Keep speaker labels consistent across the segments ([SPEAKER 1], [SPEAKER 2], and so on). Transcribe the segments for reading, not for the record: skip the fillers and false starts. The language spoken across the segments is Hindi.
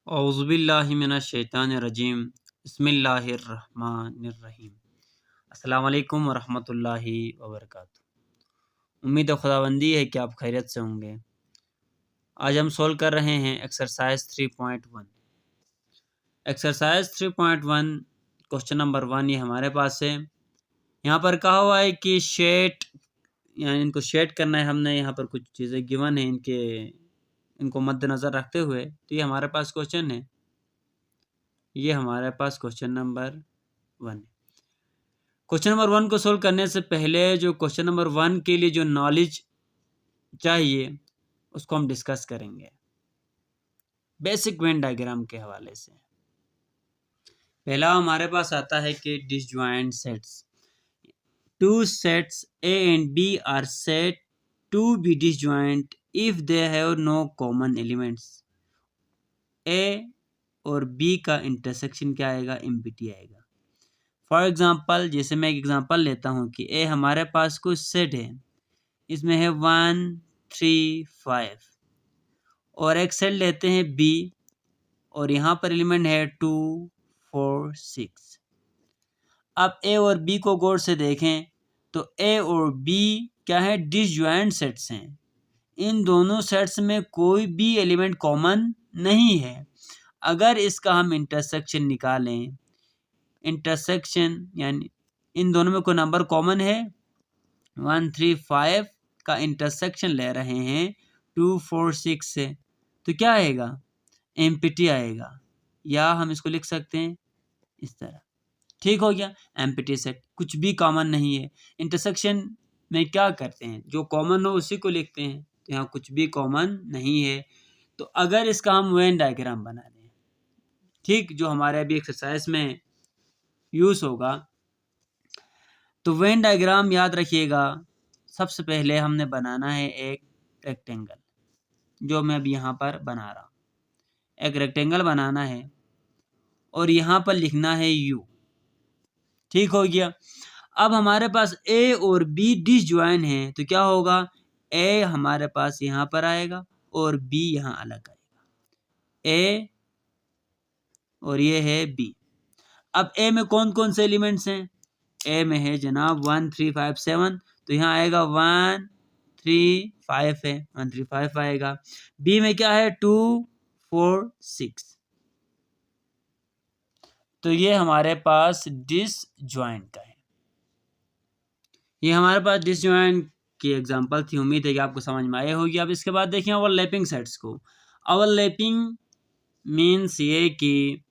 [SPEAKER 1] औज़ुबिल्लाहि मिनश्शैतानिर्रजीम बिस्मिल्लाहिर्रहमानिर्रहीम। अस्सलाम वालेकुम वरहमतुल्लाहि वबरकातुहू। उम्मीद है खुदाबंदी है कि आप खैरियत से होंगे। आज हम सोल्व कर रहे हैं एक्सरसाइज 3.1। एक्सरसाइज 3.1 क्वेश्चन नंबर 1 ये हमारे पास है। यहाँ पर कहा हुआ है कि शेड यानी इनको शेड करना है। हमने यहाँ पर कुछ चीज़ें गिवन है, इनको मद्देनज़र रखते हुए तो ये हमारे पास क्वेश्चन है। ये हमारे पास क्वेश्चन नंबर 1 है। क्वेश्चन नंबर 1 को सोल्व करने से पहले जो क्वेश्चन नंबर 1 के लिए जो नॉलेज चाहिए उसको हम डिस्कस करेंगे बेसिक वेन डायग्राम के हवाले से। पहला हमारे पास आता है कि disjoint sets. Two sets A and B are said to be disjoint if they have no common elements. A और बी का इंटरसेक्शन क्या आएगा? एम्प्टी आएगा। फॉर एग्जाम्पल, जैसे मैं एक एग्जाम्पल लेता हूँ कि ए हमारे पास कुछ सेट है, इसमें है 1 3 5 और एक सेट लेते हैं बी और यहाँ पर एलिमेंट है 2 4 6। अब ए और बी को गौर से देखें तो ए और बी क्या है? डिसजॉइंट सेट्स हैं। इन दोनों सेट्स में कोई भी एलिमेंट कॉमन नहीं है। अगर इसका हम इंटरसेक्शन निकालें, इंटरसेक्शन यानी इन दोनों में कोई नंबर कॉमन है, 1 3 5 का इंटरसेक्शन ले रहे हैं 2 4 6 से, तो क्या आएगा? एम्प्टी आएगा। या हम इसको लिख सकते हैं इस तरह। ठीक हो गया, एम्प्टी सेट, कुछ भी कॉमन नहीं है। इंटरसेक्शन में क्या करते हैं? जो कॉमन हो उसी को लिखते हैं, तो यहाँ कुछ भी कॉमन नहीं है। तो अगर इसका हम वेन डायग्राम बना दें, ठीक, जो हमारे अभी एक्सरसाइज में यूज होगा, तो वेन डायग्राम याद रखिएगा। सबसे पहले हमने बनाना है एक रेक्टेंगल, जो मैं अभी यहाँ पर बना रहा हूँ। एक रेक्टेंगल बनाना है और यहाँ पर लिखना है यू। ठीक हो गया। अब हमारे पास ए और बी डिसजॉइन है, तो क्या होगा? ए हमारे पास यहाँ पर आएगा और बी यहाँ अलग आएगा। ए और ये है बी। अब ए में कौन कौन से एलिमेंट्स हैं? ए में है जनाब 1 3 5 7, तो यहाँ आएगा 1 3 5 है, 1 3 5 आएगा। बी में क्या है? 2 4 6। तो ये हमारे पास डिसजॉइंट का है। ये हमारे पास डिसजॉइंट की एग्जांपल थी। उम्मीद है कि आपको समझ में आया होगी। अब इसके बाद देखिए ओवरलैपिंग सेट्स को। ओवरलैपिंग मीन्स ये कि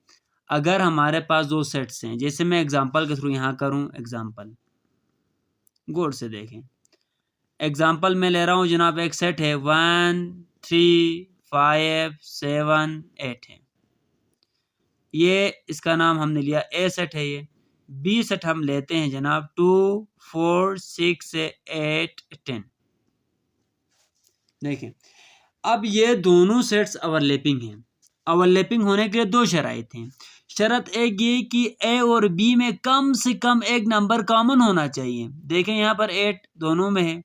[SPEAKER 1] अगर हमारे पास दो सेट्स हैं, जैसे मैं एग्जांपल के थ्रू यहाँ करूँ, एग्जांपल गौर से देखें। एग्जांपल मैं ले रहा हूँ जनाब, एक सेट है 1 3 5 7 8 है। ये इसका नाम हमने लिया ए सेट है। ये बी सेट हम लेते हैं जनाब 2 4 6 से 8 10। देखें, अब ये दोनों सेट्स ओवरलैपिंग हैं। ओवरलैपिंग होने के लिए दो शराइत हैं। शर्त एक ये कि ए और बी में कम से कम एक नंबर कॉमन होना चाहिए। देखें यहाँ पर 8 दोनों में है,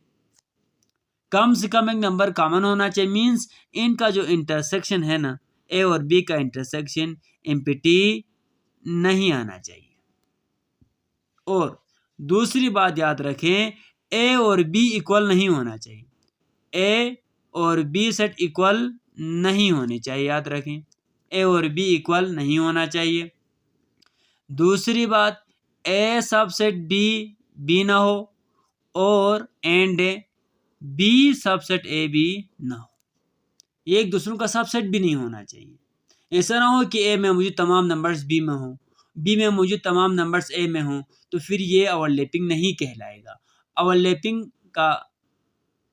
[SPEAKER 1] कम से कम एक नंबर कॉमन होना चाहिए। मींस इनका जो इंटरसेक्शन है ना, ए और बी का इंटरसेक्शन एम्प्टी नहीं आना चाहिए। और दूसरी बात याद रखें, ए और बी इक्वल नहीं होना चाहिए। ए और बी सेट इक्वल नहीं होने चाहिए, याद रखें, ए और बी इक्वल नहीं होना चाहिए। दूसरी बात, ए सबसेट बी बी ना हो और and B subset A B ना हो। ये एक दूसरों का सबसेट भी नहीं होना चाहिए। ऐसा ना हो कि ए में मौजूद तमाम नंबर्स बी में हो, बी में मौजूद तमाम नंबर्स ए में हो, तो फिर ये ओवरलैपिंग नहीं कहलाएगा। ओवरलैपिंग का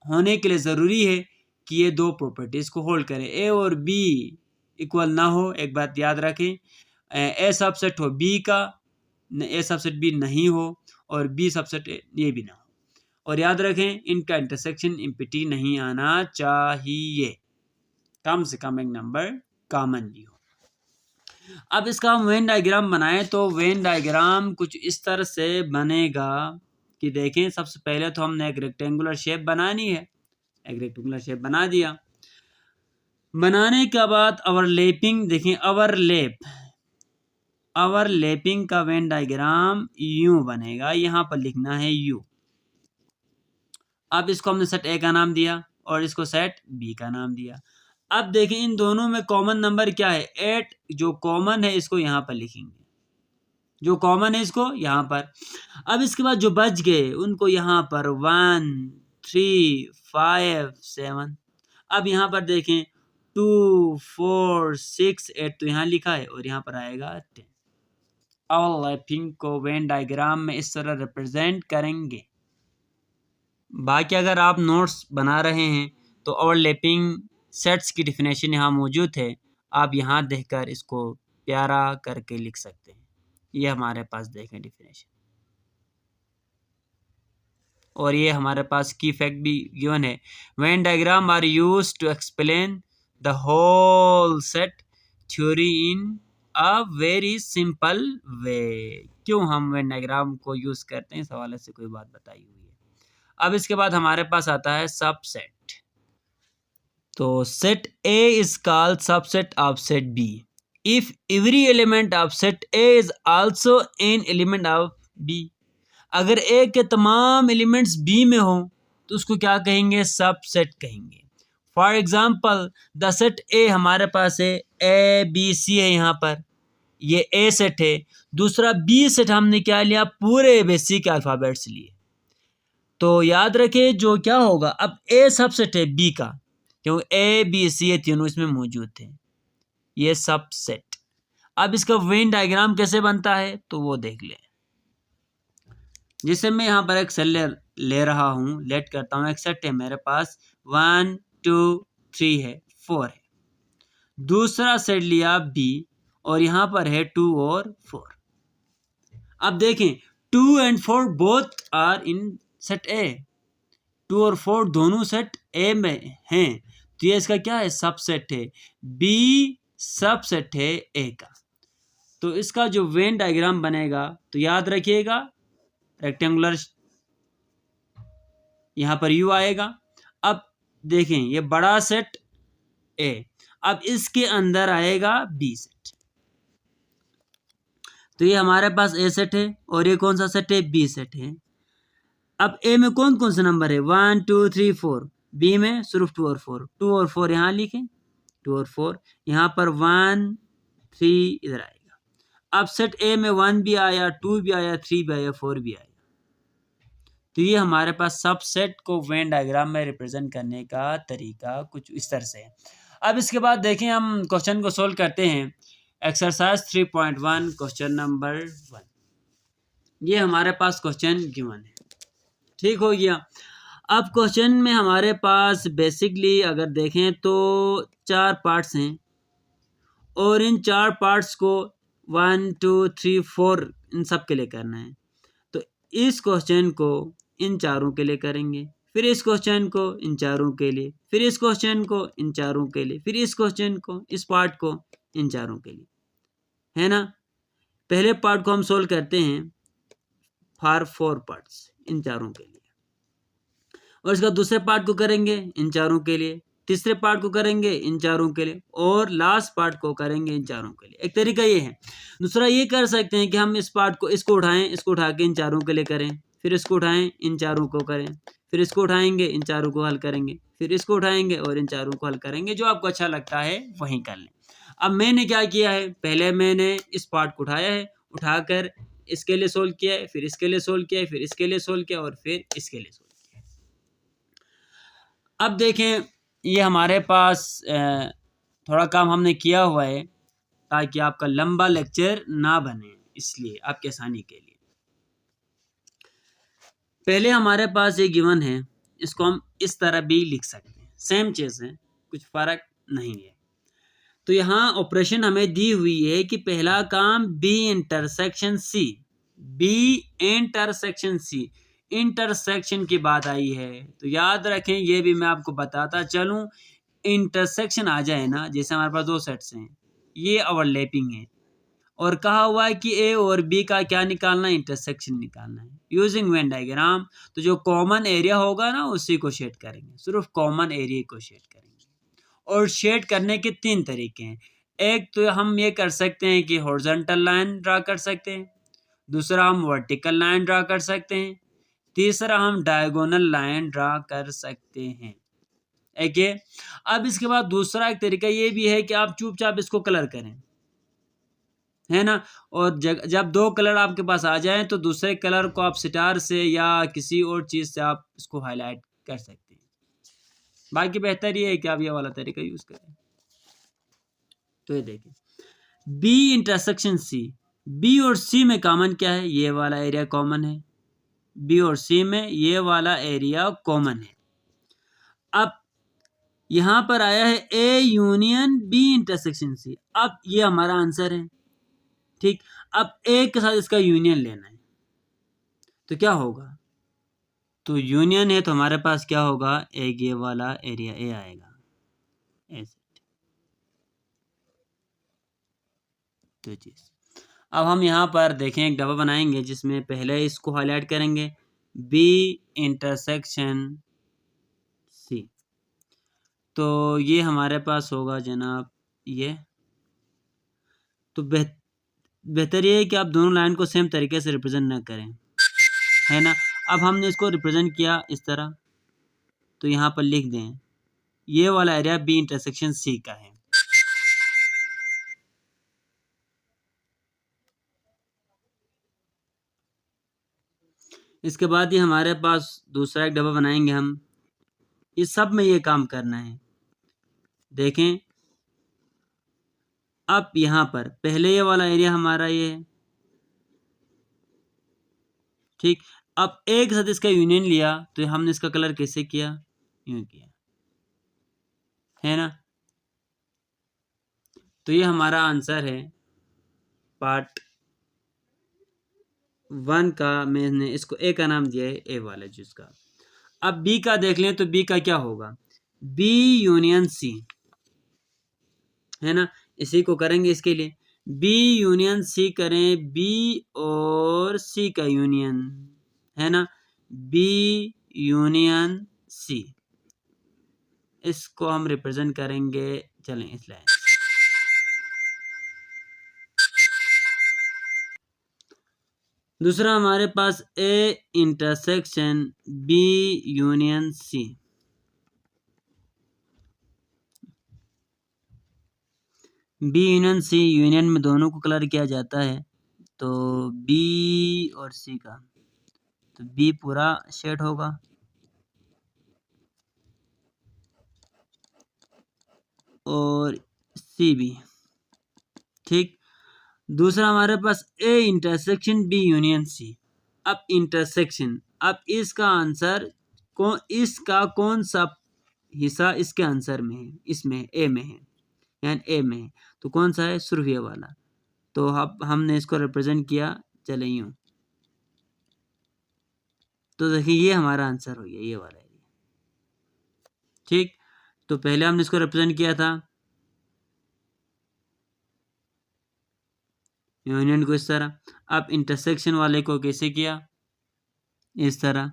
[SPEAKER 1] होने के लिए ज़रूरी है कि ये दो प्रॉपर्टीज़ को होल्ड करें। ए और बी इक्वल ना हो, एक बात याद रखें, ए सबसेट हो बी का, ए सबसेट बी नहीं हो, और बी सबसेट ये भी ना हो। और याद रखें, इनका इंटरसेक्शन एम्प्टी नहीं आना चाहिए, कम से कम एक नंबर कॉमन भी हो। अब इसका हम वेन डायग्राम बनाएं तो वेन डायग्राम कुछ इस तरह से बनेगा कि देखें, सबसे पहले तो हमने एक रेक्टेंगुलर शेप बनानी है। एक रेक्टेंगुलर शेप बना दिया, बनाने के बाद ओवरलैपिंग देखें, ओवरलैपिंग का वेन डायग्राम यूं बनेगा, यहाँ पर लिखना है यू। अब इसको हमने सेट ए का नाम दिया और इसको सेट बी का नाम दिया। अब देखें इन दोनों में कॉमन नंबर क्या है, 8 जो कॉमन है इसको यहाँ पर लिखेंगे, जो कॉमन है इसको यहाँ पर। अब इसके बाद जो बच गए उनको यहाँ पर 1 3 5 7। अब यहाँ पर देखें 2 4 6 8 तो यहाँ लिखा है और यहाँ पर आएगा 10। ओवरलैपिंग को वेन डायग्राम में इस तरह रिप्रेजेंट करेंगे। बाकी अगर आप नोट्स बना रहे हैं तो ओवरलैपिंग सेट्स की डिफिनेशन यहाँ मौजूद है, आप यहाँ देखकर इसको प्यारा करके लिख सकते हैं। ये हमारे पास देखें डिफिनेशन, और ये हमारे पास की फैक्ट भी गिवन है। Venn diagram are used to explain the whole set theory in a very simple way. क्यों हम वेन डायग्राम को यूज करते हैं, इस हवाले से कोई बात बताई हुई है। अब इसके बाद हमारे पास आता है सबसेट। तो set A is called subset of set B if every element of set A is also an element of B. अगर ए के तमाम एलिमेंट्स बी में हो तो उसको क्या कहेंगे, सबसेट कहेंगे। फॉर एग्जाम्पल द सेट ए हमारे पास है, ए बी सी है, यहाँ पर ये ए सेट है। दूसरा बी सेट हमने क्या लिया, पूरे बेसिक अल्फ़ाबेट्स लिए। तो याद रखे जो क्या होगा, अब ए सबसेट है बी का, क्योंकि ए बी सी ये तीनों इसमें मौजूद थे, ये सबसेट। अब इसका वेन डायग्राम कैसे बनता है तो वो देख लें। जिसे मैं यहाँ पर एक सेल ले रहा हूँ, लेट करता हूँ, एक सेट है मेरे पास 1 2 3 है, 4 है। दूसरा सेट लिया बी और यहाँ पर है 2 और 4। अब देखें 2 and 4 both are in set A, 2 और 4 दोनों सेट ए में हैं, तो ये इसका क्या है, सबसेट है। बी सबसेट है ए का। तो इसका जो वेन डायग्राम बनेगा तो याद रखिएगा, रेक्टेंगुलर यहाँ पर यू आएगा। अब देखें ये बड़ा सेट ए, अब इसके अंदर आएगा बी सेट। तो ये हमारे पास ए सेट है और ये कौन सा सेट है, बी सेट है। अब ए में कौन कौन से नंबर है, 1 2 3 4। बी में सिर्फ 2 और 4, 2 और 4 यहाँ लिखें, 2 और 4 यहाँ पर 1 3 इधर आएगा। अब सेट ए में 1 भी आया, 2 भी आया, 3 भी आया, 4 भी आया। तो ये हमारे पास सबसेट को वेन डायग्राम में रिप्रेजेंट करने का तरीका कुछ इस तरह से है। अब इसके बाद देखें हम क्वेश्चन को सोल्व करते हैं। Exercise 3.1 question number 1। ये हमारे पास क्वेश्चन गिवन है, ठीक हो गया। अब क्वेश्चन में हमारे पास बेसिकली अगर देखें तो 4 पार्ट्स हैं और इन 4 पार्ट्स को 1 2 3 4 इन सब के लिए करना है। तो इस क्वेश्चन को इन चारों के लिए करेंगे, फिर इस क्वेश्चन को इन चारों के लिए, फिर इस क्वेश्चन को इन चारों के लिए, फिर इस क्वेश्चन को, इस पार्ट को इन चारों के लिए, है ना। पहले पार्ट को हम सोल्व करते हैं फॉर 4 पार्ट्स, इन चारों के लिए, और इसका दूसरे पार्ट को करेंगे इन चारों के लिए, तीसरे पार्ट को करेंगे इन चारों के लिए, और लास्ट पार्ट को करेंगे इन चारों के लिए। एक तरीका ये है। दूसरा ये कर सकते हैं कि हम इस पार्ट को, इसको उठाएं, इसको उठा के इन चारों के लिए करें, फिर इसको उठाएं इन चारों को करें, फिर इसको उठाएंगे इन चारों को हल करेंगे, फिर इसको उठाएंगे और इन चारों को हल करेंगे। जो आपको अच्छा लगता है वहीं कर लें। अब मैंने क्या किया है, पहले मैंने इस पार्ट को उठाया है, उठाकर इसके लिए सोल्व किया है, फिर इसके लिए सोल्व किया है, फिर इसके लिए सोल्व किया और फिर इसके लिए सोल्व किया। अब देखें ये हमारे पास थोड़ा काम हमने किया हुआ है ताकि आपका लंबा लेक्चर ना बने, इसलिए आपकी आसानी के लिए। पहले हमारे पास ये गिवन है, इसको हम इस तरह भी लिख सकते हैं, सेम चीज़ है, कुछ फ़र्क नहीं है। तो यहाँ ऑपरेशन हमें दी हुई है कि पहला काम B intersection C, B intersection C, intersection की बात आई है। तो याद रखें, ये भी मैं आपको बताता चलूँ, इंटरसेक्शन आ जाए ना, जैसे हमारे पास 2 सेट्स हैं, ये ओवरलैपिंग है और कहा हुआ है कि ए और बी का क्या निकालना है, इंटरसेक्शन निकालना है यूजिंग वेन डायग्राम। तो जो कॉमन एरिया होगा ना उसी को शेड करेंगे, सिर्फ कॉमन एरिया को शेड करेंगे और शेड करने के 3 तरीके हैं। एक तो हम ये कर सकते हैं कि हॉरिजॉन्टल लाइन ड्रा कर सकते हैं, दूसरा हम वर्टिकल लाइन ड्रा कर सकते हैं, तीसरा हम डायगोनल लाइन ड्रा कर सकते हैं। एक ये। अब इसके बाद दूसरा एक तरीका ये भी है कि आप चुपचाप इसको कलर करें, है ना। और जब 2 कलर आपके पास आ जाएं तो दूसरे कलर को आप स्टार से या किसी और चीज़ से आप इसको हाईलाइट कर सकते हैं। बाकी बेहतर ये है कि आप ये वाला तरीका यूज़ करें। तो ये देखिए, बी इंटरसेक्शन सी, बी और सी में कॉमन क्या है? ये वाला एरिया कॉमन है। बी और सी में ये वाला एरिया कॉमन है। अब यहाँ पर आया है A union B intersection C. अब ये हमारा आंसर है, ठीक। अब ए के साथ इसका यूनियन लेना है, तो क्या होगा? तो यूनियन है तो हमारे पास क्या होगा? एक ये वाला एरिया ए आएगा ऐसे। तो चीज़ अब हम यहाँ पर देखें, एक डब्बा बनाएंगे जिसमें पहले इसको हाईलाइट करेंगे बी इंटरसेक्शन सी। तो ये हमारे पास होगा जनाब ये। तो बेहतर ये है कि आप दोनों लाइन को सेम तरीके से रिप्रेजेंट ना करें, है ना। अब हमने इसको रिप्रेजेंट किया इस तरह, तो यहाँ पर लिख दें ये वाला एरिया बी इंटरसेक्शन सी का है। इसके बाद ये हमारे पास दूसरा एक डब्बा बनाएंगे हम, इस सब में ये काम करना है। देखें, अब यहाँ पर पहले ये वाला एरिया हमारा ये है, ठीक। अब एक साथ इसका यूनियन लिया तो हमने इसका कलर कैसे किया? यूं किया, है ना। तो ये हमारा आंसर है पार्ट 1 का। मैंने इसको ए का नाम दिया है, ए वाले चीज का। अब बी का देख लें तो बी का क्या होगा? बी यूनियन सी, है ना। इसी को करेंगे इसके लिए, बी यूनियन सी करें, बी और सी का यूनियन, है ना, बी यूनियन सी। इसको हम रिप्रेजेंट करेंगे, चलें इस लाइन। दूसरा हमारे पास A intersection B union C. B union C, union में दोनों को कलर किया जाता है, तो बी और सी का, तो बी पूरा शेड होगा और सी भी, ठीक। दूसरा हमारे पास A intersection B union C. अब इंटरसेक्शन, अब इसका आंसर इसका कौन सा हिस्सा इसके आंसर में है? इसमें ए में है, यानी ए में है, तो कौन सा है? सिर्फ ये वाला। तो अब हमने इसको रिप्रेजेंट किया, चले यूं। तो देखिए ये हमारा आंसर हो गया, ये वाला एरिया, ठीक। तो पहले हमने इसको रिप्रेजेंट किया था यूनियन को इस तरह। अब इंटरसेक्शन वाले को कैसे किया? इस तरह,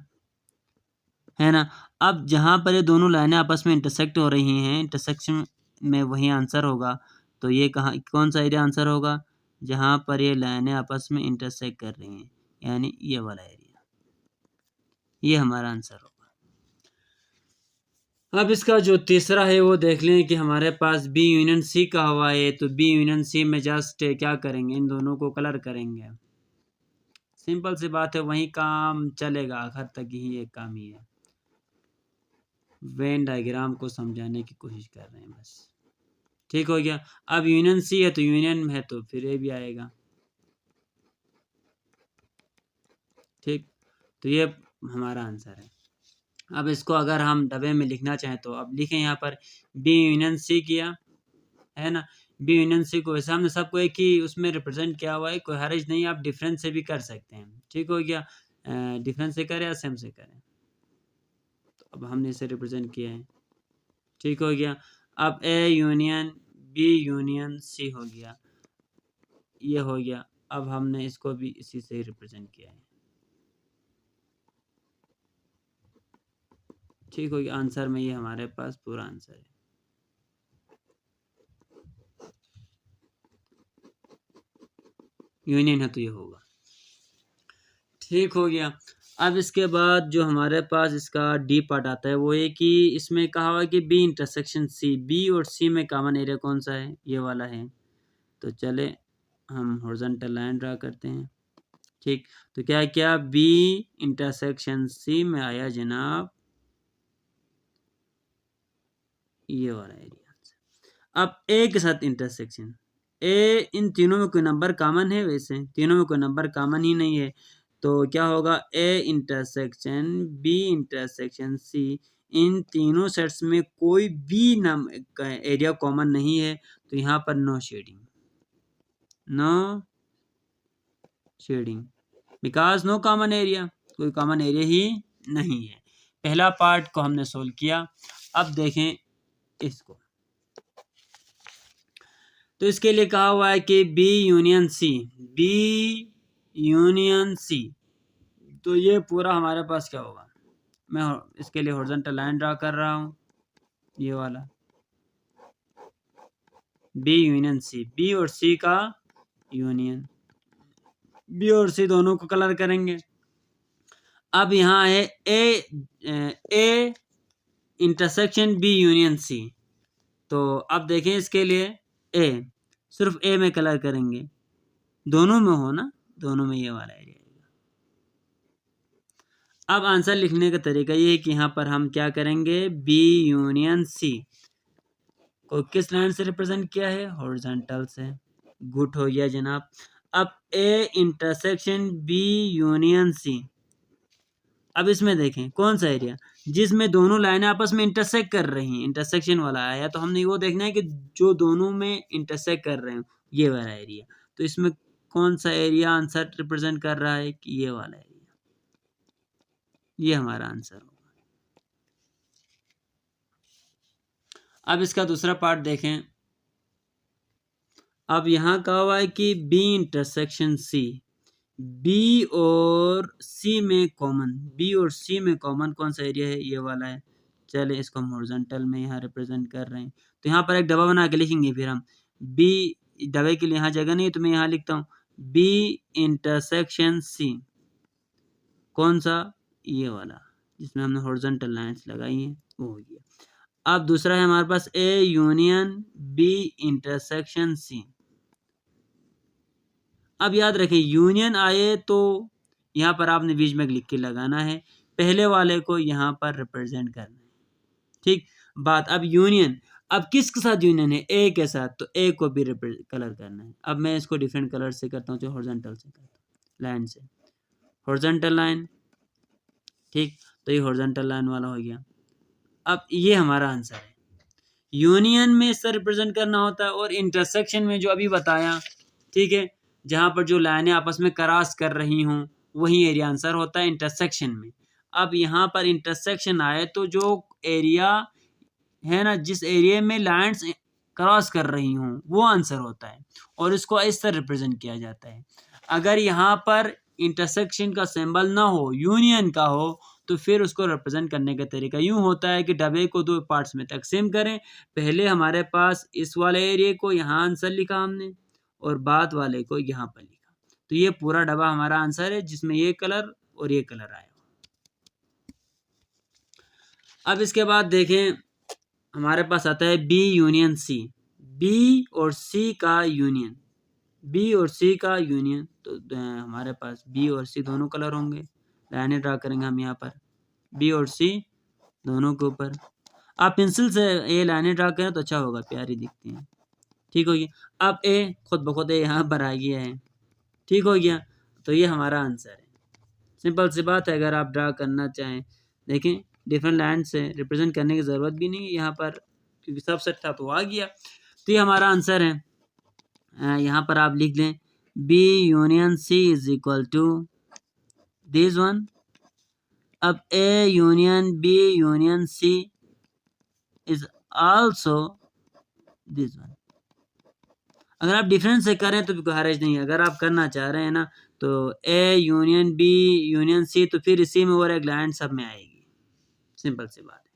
[SPEAKER 1] है ना। अब जहाँ पर ये दोनों लाइनें आपस में इंटरसेक्ट हो रही हैं, इंटरसेक्शन में वही आंसर होगा। तो ये कहाँ, कौन सा एरिया आंसर होगा? जहाँ पर ये लाइनें आपस में इंटरसेक्ट कर रही हैं, यानी ये वाला एरिया, ये हमारा आंसर होगा। अब इसका जो तीसरा है वो देख लें कि हमारे पास बी यूनियन सी का हुआ है, तो बी यूनियन सी में जस्ट क्या करेंगे? इन दोनों को कलर करेंगे। सिंपल सी बात है, वही काम चलेगा आखिर तक, ही एक काम ही है। वेन डायग्राम को समझाने की कोशिश कर रहे हैं बस, ठीक हो गया। अब यूनियन सी है तो यूनियन में है तो फिर ए भी आएगा, ठीक। तो ये हमारा आंसर है। अब इसको अगर हम डब्बे में लिखना चाहें तो अब लिखें यहाँ पर बी यूनियन सी किया, है ना। बी यूनियन सी को वैसे हमने सबको एक ही उसमें रिप्रेजेंट किया हुआ है, कोई हर्ज नहीं, आप डिफरेंस से भी कर सकते हैं, ठीक हो गया। डिफरेंस से करें या सेम से करें, तो अब हमने इसे रिप्रेजेंट किया है, ठीक हो गया। अब A union B union C हो गया, ये हो गया। अब हमने इसको भी इसी से रिप्रेजेंट किया है, ठीक हो गया। आंसर में ये हमारे पास पूरा आंसर है। यूनियन है तो ये होगा। ठीक हो गया। अब इसके बाद जो हमारे पास इसका डी पार्ट आता है वो ये कि इसमें कहा हुआ है कि बी इंटरसेक्शन सी, बी और सी में कॉमन एरिया कौन सा है, ये वाला है। तो चले हम हॉरिजॉन्टल लाइन ड्रा करते हैं। ठीक, तो क्या क्या बी इंटरसेक्शन सी में आया जनाब ये वाला एरिया। अब ए के साथ इंटरसेक्शन ए, इन तीनों में कोई नंबर कॉमन है, वैसे तीनों में कोई नंबर कॉमन ही नहीं है, तो क्या होगा A intersection B intersection C, इन तीनों सेट्स में कोई भी एरिया कॉमन नहीं है, तो यहाँ पर no shading, no shading because no common area, कोई कॉमन एरिया ही नहीं है। पहला पार्ट को हमने सोल्व किया। अब देखें इसको, तो इसके लिए कहा हुआ है कि B union C, B union C, तो ये पूरा हमारे पास क्या होगा, मैं इसके लिए हॉरिजॉन्टल लाइन ड्रा कर रहा हूँ, ये वाला बी यूनियन सी, बी और सी का यूनियन, बी और सी दोनों को कलर करेंगे। अब यहाँ है A intersection B union C, तो अब देखें इसके लिए ए, सिर्फ ए में कलर करेंगे, दोनों में हो ना, दोनों में ये वाला एरिया। अब आंसर लिखने का तरीका ये है कि यहाँ पर हम क्या करेंगे, बी यूनियन सी को किस लाइन से रिप्रेजेंट किया है, हॉरिजॉन्टल से। गुड हो गया जनाब। अब A intersection B union C, अब इसमें देखें कौन सा एरिया जिसमें दोनों लाइनें आपस में इंटरसेक्ट कर रही हैं, इंटरसेक्शन वाला आया, तो हमने वो देखना है कि जो दोनों में इंटरसेक्ट कर रहे हैं ये वाला एरिया, तो इसमें कौन सा एरिया आंसर रिप्रेजेंट कर रहा है कि ये वाला एरिया, ये हमारा आंसर होगा। अब इसका दूसरा पार्ट देखें। अब यहाँ कहा हुआ है कि बी इंटरसेक्शन सी, बी और सी में कॉमन, बी और सी में कॉमन कौन सा एरिया है, ये वाला है। चले इसको हम हॉरिजॉन्टल में यहाँ रिप्रेजेंट कर रहे हैं, तो यहाँ पर एक डबा बना के लिखेंगे, फिर हम बी, डबे के लिए यहाँ जगह नहीं है तो मैं यहाँ लिखता हूँ बी इंटरसेक्शन सी, कौन सा, ये वाला जिसमें हमने हॉरिजॉन्टल लाइंस लगाई हैं वो हो गया। अब दूसरा है हमारे पास A union B intersection C. अब याद रखें यूनियन आए तो यहाँ पर आपने बीच में लिख के लगाना है, पहले वाले को यहाँ पर रिप्रेजेंट करना है। ठीक बात। अब यूनियन, अब किसके साथ यूनियन है, ए के साथ, तो ए को भी कलर करना है। अब मैं इसको डिफरेंट कलर से करता हूँ, जो हॉरिजॉन्टल से करता हूँ, लाइन से, हॉरिजॉन्टल लाइन। ठीक, तो ये हॉरिजॉन्टल लाइन वाला हो गया। अब ये हमारा आंसर है। यूनियन में इससे रिप्रेजेंट करना होता है, और इंटरसेक्शन में जो अभी बताया, ठीक है, जहाँ पर जो लाइनें आपस में क्रॉस कर रही हों वही एरिया आंसर होता है इंटरसेक्शन में। अब यहाँ पर इंटरसेक्शन आए तो जो एरिया है ना, जिस एरिया में लाइन्स क्रॉस कर रही हों वो आंसर होता है, और इसको इस तरह रिप्रेजेंट किया जाता है। अगर यहाँ पर इंटरसेक्शन का सिंबल ना हो, यूनियन का हो, तो फिर उसको रिप्रेजेंट करने का तरीका यूँ होता है कि डबे को दो पार्ट्स में तकसीम करें। पहले हमारे पास इस वाले एरिया को यहाँ आंसर लिखा हमने, और बाद वाले को यहाँ पर लिखा, तो ये पूरा डब्बा हमारा आंसर है जिसमें ये कलर और ये कलर आया। अब इसके बाद देखें हमारे पास आता है बी यूनियन सी, बी और सी का यूनियन, बी और सी का यूनियन, तो हमारे पास बी और सी दोनों कलर होंगे, लाइनें ड्रा करेंगे हम यहाँ पर बी और सी दोनों के ऊपर। आप पेंसिल से ये लाइनें ड्रा करें तो अच्छा होगा, प्यारी दिखती हैं। ठीक हो गया। अब ए खुद ब खुद यहाँ पर आ गया है, ठीक हो गया, तो ये हमारा आंसर है। सिंपल सी बात है, अगर आप ड्रा करना चाहें, देखें डिफरेंट लाइन से रिप्रेजेंट करने की ज़रूरत भी नहीं है यहाँ पर, क्योंकि सब सेट था तो आ गया, तो ये हमारा आंसर है। यहाँ पर आप लिख लें B union C is equal to this one. अब A union B union C is also this one. अगर आप डिफरेंस से करें तो कोई हर्ज नहीं है, अगर आप करना चाह रहे हैं ना तो A union B union C, तो फिर इसी में और एक लाइन सब में आएगी, सिंपल सी बात है।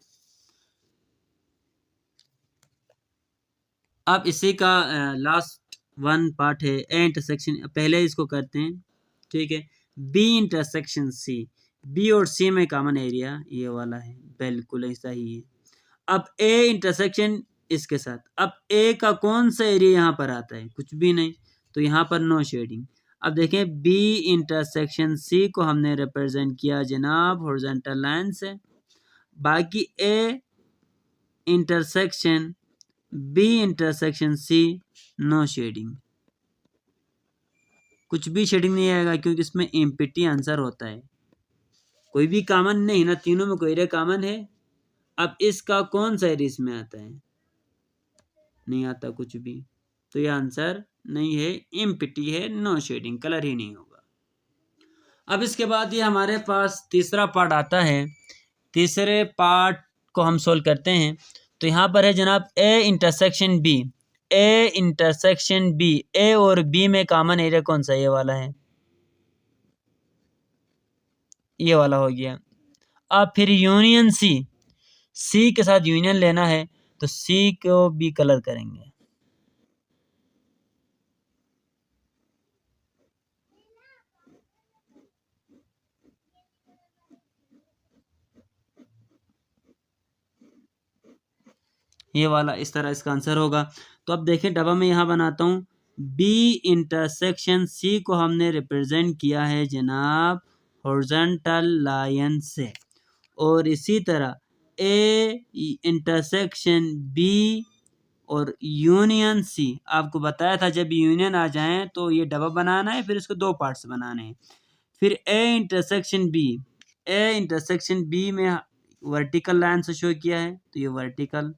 [SPEAKER 1] अब इसी का लास्ट वन पार्ट है ए इंटरसेक्शन, पहले इसको करते हैं, ठीक है। बी इंटरसेक्शन सी, बी और सी में कॉमन एरिया ये वाला है, बिल्कुल ऐसा ही है। अब ए इंटरसेक्शन इसके साथ, अब ए का कौन सा एरिया यहाँ पर आता है, कुछ भी नहीं, तो यहाँ पर नो शेडिंग। अब देखें बी इंटरसेक्शन सी को हमने रिप्रेजेंट किया जनाब हॉरिजॉन्टल लाइन से, बाकी A intersection B intersection C no shading, कुछ भी शेडिंग नहीं आएगा क्योंकि इसमें एम्प्टी आंसर होता है, कोई भी कॉमन नहीं ना, तीनों में कोई एरिया कॉमन है। अब इसका कौन सा एरिया इसमें आता है, नहीं आता कुछ भी, तो ये आंसर नहीं है, एम्प्टी है, नो शेडिंग, कलर ही नहीं होगा। अब इसके बाद ये हमारे पास तीसरा पार्ट आता है, तीसरे पार्ट को हम सोल्व करते हैं। तो यहाँ पर है जनाब A intersection B, A intersection B, A और बी में कॉमन एरिया कौन सा, ये वाला है, ये वाला हो गया। अब फिर यूनियन सी, सी के साथ यूनियन लेना है, तो सी को भी कलर करेंगे, ये वाला, इस तरह इसका आंसर होगा। तो अब देखें डब्बा में यहाँ बनाता हूँ, बी इंटरसेक्शन सी को हमने रिप्रेजेंट किया है जनाब हॉरिजॉन्टल लाइन से, और इसी तरह ए इंटरसेक्शन बी और यूनियन सी, आपको बताया था जब यूनियन आ जाए तो ये डब्बा बनाना है, फिर इसको दो पार्ट्स बनाने हैं। फिर A intersection B, A intersection B में वर्टिकल लाइन से शो किया है, तो ये वर्टिकल,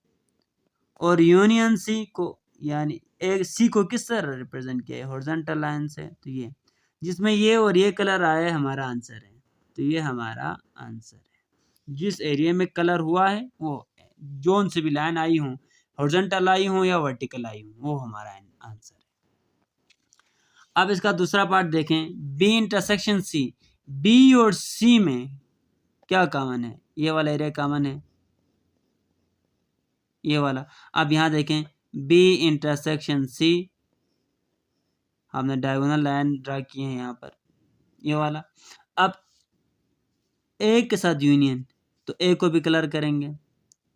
[SPEAKER 1] और यूनियन सी को यानी ए सी को किस तरह रिप्रेजेंट किया है, हॉरिजॉन्टल लाइन से, तो ये जिसमें ये और ये कलर आया हमारा आंसर है, तो ये हमारा आंसर है। जिस एरिया में कलर हुआ है वो जोन से भी लाइन आई हो, हॉरिजॉन्टल आई हो या वर्टिकल आई हो, वो हमारा आंसर है। अब इसका दूसरा पार्ट देखें, बी इंटरसेक्शन सी, बी और सी में क्या कॉमन है, ये वाला एरिया कॉमन है, ये वाला। अब यहाँ देखें बी इंटरसेक्शन सी, हमने डायगोनल लाइन ड्रा किए हैं यहाँ पर, ये वाला। अब ए के साथ यूनियन, तो ए को भी कलर करेंगे,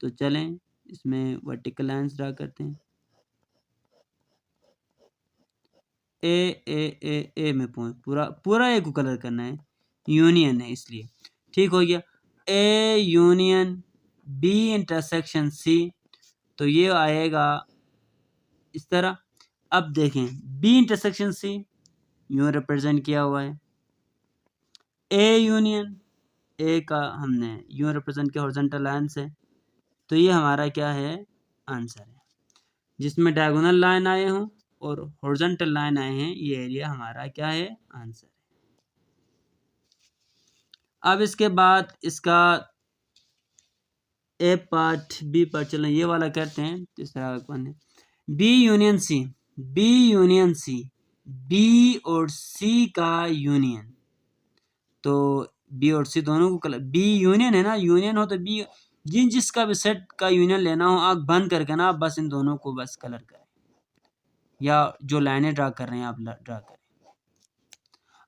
[SPEAKER 1] तो चलें इसमें वर्टिकल लाइंस ड्रा करते हैं, ए ए ए ए में पूरा पूरा ए को कलर करना है, यूनियन है इसलिए, ठीक हो गया। A union B intersection C, तो ये आएगा इस तरह। अब देखें बी इंटरसेक्शन सी यूं रिप्रेजेंट किया हुआ है, ए यूनियन, ए का हमने यूं रिप्रेजेंट किया हॉरिजॉन्टल लाइन से, तो ये हमारा क्या है, आंसर है। जिसमें डायगोनल लाइन आए हों और हॉरिजॉन्टल लाइन आए हैं, ये एरिया हमारा क्या है, आंसर है। अब इसके बाद इसका ए पार्ट बी पार्ट, चलें ये वाला करते हैं, तीसरा कौन है, B union C, B union C, B और सी का यूनियन, तो बी और सी दोनों को कलर, बी यूनियन है ना, यूनियन हो तो बी, जिसका भी सेट का यूनियन लेना हो आँख बंद करके ना बस इन दोनों को बस कलर करें, या जो लाइनें ड्रा कर रहे हैं आप ड्रा करें।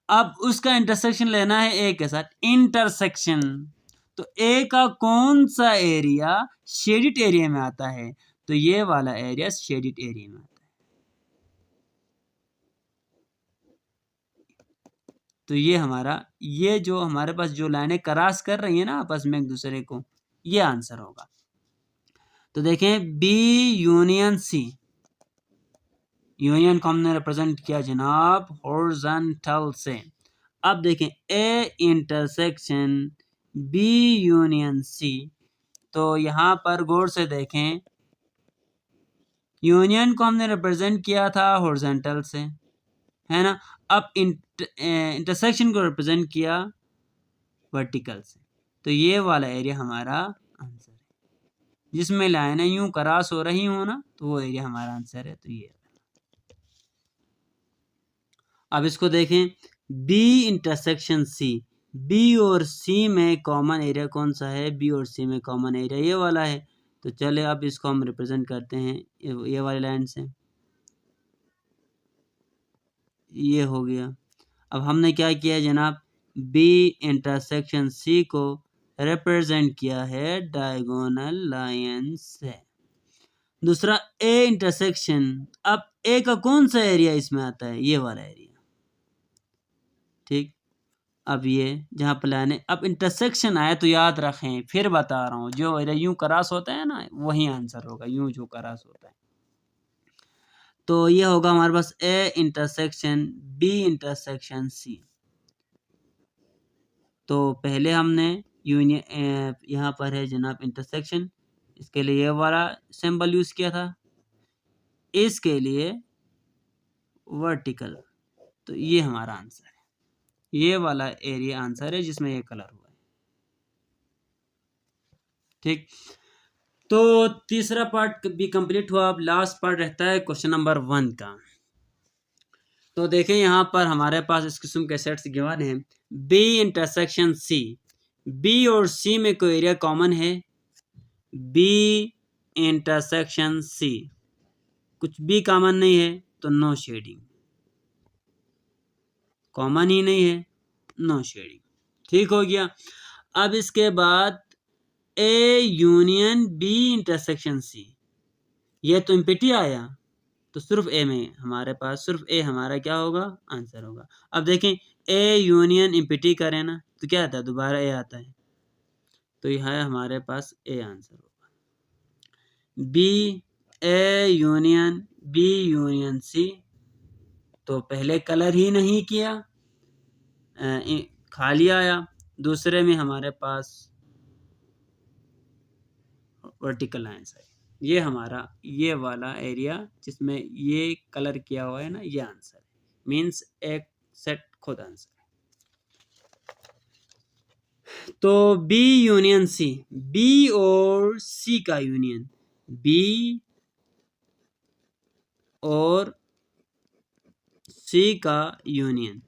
[SPEAKER 1] अब उसका इंटरसेक्शन लेना है ए के साथ, इंटरसेक्शन, तो ए का कौन सा एरिया शेडिड एरिया में आता है, तो ये वाला एरिया शेडिड एरिया में आता है। तो ये हमारा, ये जो हमारे पास जो लाइनें क्रॉस कर रही है ना आपस में एक दूसरे को, ये आंसर होगा। तो देखें बी यूनियन सी, यूनियन को हमने रिप्रेजेंट किया जनाब हॉरिजॉन्टल से। अब देखें A intersection B union C, तो यहाँ पर गौर से देखें, यूनियन को हमने रिप्रेजेंट किया था हॉरिजॉन्टल से, है ना। अब इंटरसेक्शन को रिप्रेजेंट किया वर्टिकल से, तो ये वाला एरिया हमारा आंसर है। जिसमें लाइनें यूं क्रॉस हो रही हो ना, तो वो एरिया हमारा आंसर है। तो ये, अब इसको देखें बी इंटरसेक्शन सी, बी और सी में कॉमन एरिया कौन सा है, बी और सी में कॉमन एरिया ये वाला है। तो चले अब इसको हम रिप्रेजेंट करते हैं ये वाली लाइन से, ये हो गया। अब हमने क्या किया जनाब, बी इंटरसेक्शन सी को रिप्रेजेंट किया है डायगोनल लाइन से। दूसरा ए इंटरसेक्शन, अब ए का कौन सा एरिया इसमें आता है, ये वाला एरिया, ठीक। अब ये जहाँ प्लान है, अब इंटरसेक्शन आया तो याद रखें, फिर बता रहा हूँ, जो एरिया यूं क्रॉस होता है ना वही आंसर होगा, यूं जो क्रॉस होता है। तो ये होगा हमारे पास A intersection B intersection C. तो पहले हमने यूनियन, यहाँ पर है जनाब इंटरसेक्शन, इसके लिए ये वाला सिंबल यूज किया था, इसके लिए वर्टिकल। तो ये हमारा आंसर है, ये वाला एरिया आंसर है जिसमें ये कलर हुआ है, ठीक। तो तीसरा पार्ट भी कंप्लीट हुआ। अब लास्ट पार्ट रहता है क्वेश्चन नंबर 1 का। तो देखें यहाँ पर हमारे पास इस किस्म के सेट्स गिवन हैं, बी इंटरसेक्शन सी, बी और सी में कोई एरिया कॉमन है, बी इंटरसेक्शन सी, कुछ भी कॉमन नहीं है तो नो शेडिंग, कॉमन ही नहीं है, नो शेडिंग, ठीक हो गया। अब इसके बाद A union B intersection C, ये तो एम्प्टी आया, तो सिर्फ ए में हमारे पास सिर्फ ए हमारा क्या होगा, आंसर होगा। अब देखें ए यूनियन एम्प्टी करें ना तो क्या आता है, दोबारा ए आता है, तो यह है हमारे पास ए आंसर होगा। B A union B union C, तो पहले कलर ही नहीं किया, खाली आया। दूसरे में हमारे पास वर्टिकल लाइन्स है, ये हमारा ये वाला एरिया जिसमें ये कलर किया हुआ है ना, ये आंसर है, मीन्स एक सेट खुद आंसर है। तो बी यूनियन सी, बी और सी का यूनियन, बी और सी का यूनियन,